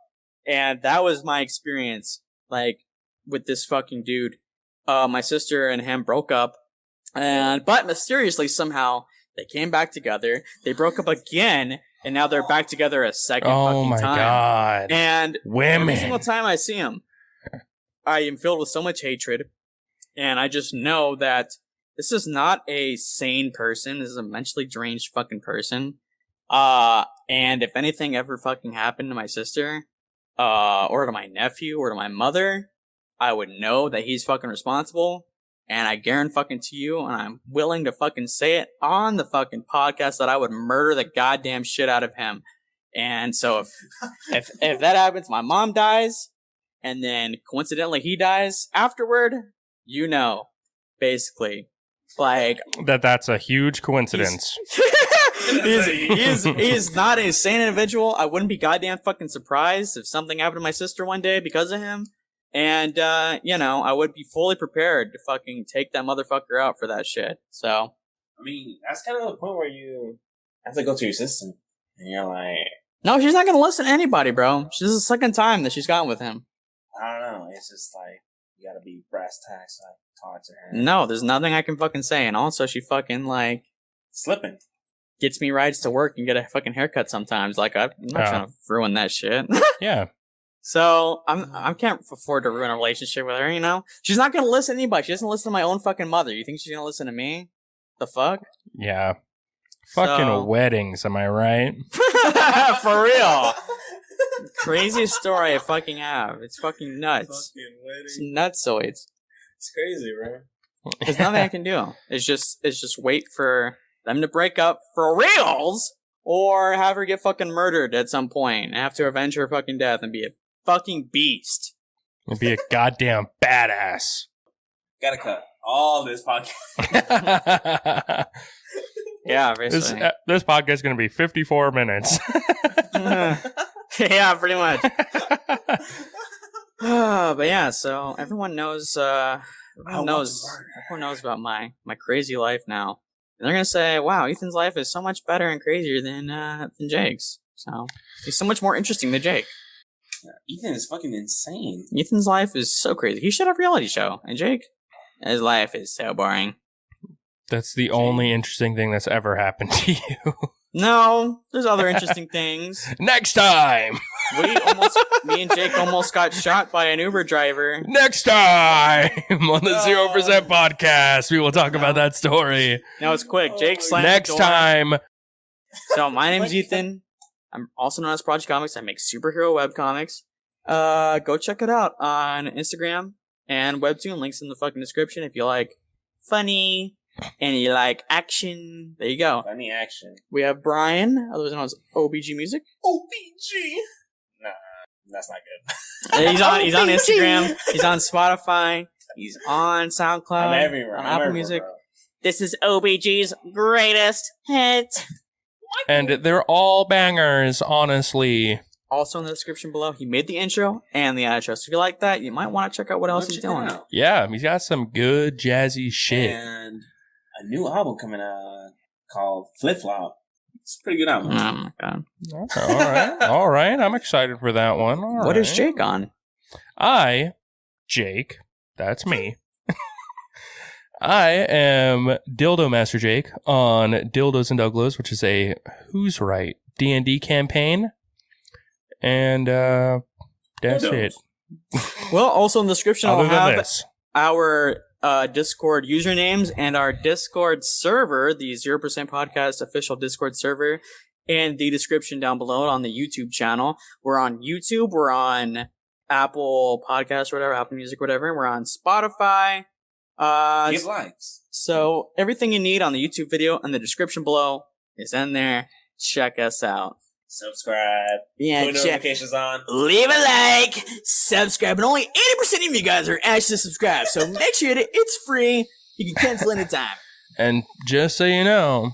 And that was my experience, like, with this fucking dude. My sister and him broke up, but mysteriously somehow they came back together. They broke up again, and now they're back together a second fucking time. Oh my god! And women. Every single time I see him, I am filled with so much hatred, and I just know that this is not a sane person. This is a mentally deranged fucking person. And if anything ever fucking happened to my sister, or to my nephew, or to my mother, I would know that he's fucking responsible. And I guarantee fucking to you, and I'm willing to fucking say it on the fucking podcast, that I would murder the goddamn shit out of him. And so if that happens, my mom dies, and then coincidentally he dies afterward, you know, basically, like that's a huge coincidence. He's not an insane individual. I wouldn't be goddamn fucking surprised if something happened to my sister one day because of him. And, I would be fully prepared to fucking take that motherfucker out for that shit. So. I mean, that's kind of the point where you have to go to your sister. And you're like. No, she's not going to listen to anybody, bro. This is the second time that she's gotten with him. I don't know. It's just like, you gotta be brass tacks, like, talk to her. No, there's nothing I can fucking say. And also, she fucking, like. Slipping. Gets me rides to work and get a fucking haircut sometimes. Like, I'm not trying to ruin that shit. Yeah. So I can't afford to ruin a relationship with her, you know? She's not gonna listen to anybody. She doesn't listen to my own fucking mother. You think she's gonna listen to me? The fuck? Yeah. Fucking weddings, am I right? For real. Craziest story I fucking have. It's fucking nuts. Fucking wedding. It's nutsoids. It's crazy, bro. There's nothing I can do. It's just wait for them to break up for reals, or have her get fucking murdered at some point and have to avenge her fucking death and be a fucking beast. And be a goddamn badass. Gotta cut all this podcast. Yeah, basically. This podcast is going to be 54 minutes. Yeah, pretty much. But yeah, so everyone knows about my crazy life now. And they're gonna say, "Wow, Ethan's life is so much better and crazier than Jake's. So he's so much more interesting than Jake. Ethan is fucking insane. Ethan's life is so crazy. He should have a reality show. And Jake, his life is so boring. That's the only interesting thing that's ever happened to you. No, there's other interesting things. Next time. Me and Jake almost got shot by an Uber driver. Next time on the 0% podcast, we will talk about that story. Now it's quick. Jake slammed Next the door. time. So my name's Ethan. I'm also known as Project Comics. I make superhero webcomics. Go check it out on Instagram and Webtoon. Links in the fucking description. If you like funny and you like action, there you go. Funny action. We have Brian, otherwise known as OBG Music. OBG. Nah, that's not good. He's on Instagram. He's on Spotify. He's on SoundCloud. I'm everywhere. On I'm Apple everywhere, Music. bro. This is OBG's greatest hit. And they're all bangers, honestly. Also in the description below, he made the intro and the outro. So if you like that, you might want to check out what else he's doing. Yeah, he's got some good jazzy shit. And a new album coming out called Flip Flop. It's a pretty good album. Oh my god. All right. I'm excited for that one. What is Jake on? Jake, that's me. I am Dildo Master Jake on Dildos and Douglas, which is a Who's Right D&D campaign. And that's it. Well, also in the description, I'll Other than have this. our Discord usernames and our Discord server, the 0% Podcast official Discord server, in the description down below on the YouTube channel. We're on YouTube. We're on Apple Podcasts, whatever, Apple Music, whatever. We're on Spotify. Give likes. So everything you need on the YouTube video in the description below is in there. Check us out. Subscribe. Yeah, Put notifications on. Leave a like, subscribe, and only 80% of you guys are actually subscribed. So make sure that it's free. You can cancel anytime. And just so you know,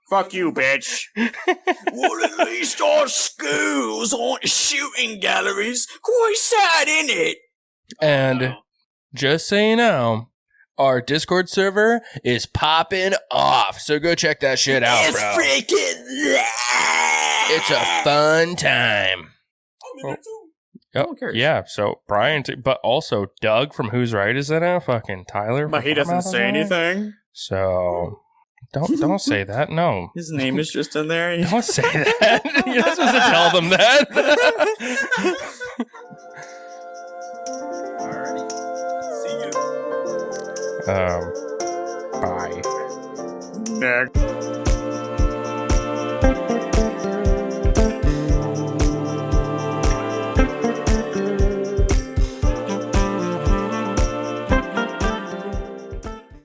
Fuck you, bitch. Well, at least our schools aren't shooting galleries. Quite sad, isn't it? and just so you know, our Discord server is popping off. So go check that shit out, It's bro. freaking. It's a fun time. No one cares. Yeah, so Brian, but also Doug from Who's Right is in it. Fucking Tyler. But he from doesn't say Amazon. anything. So don't say that. No. His name is just in there. Don't say that. You're not supposed to tell them that. Alrighty. See you. Bye. Next.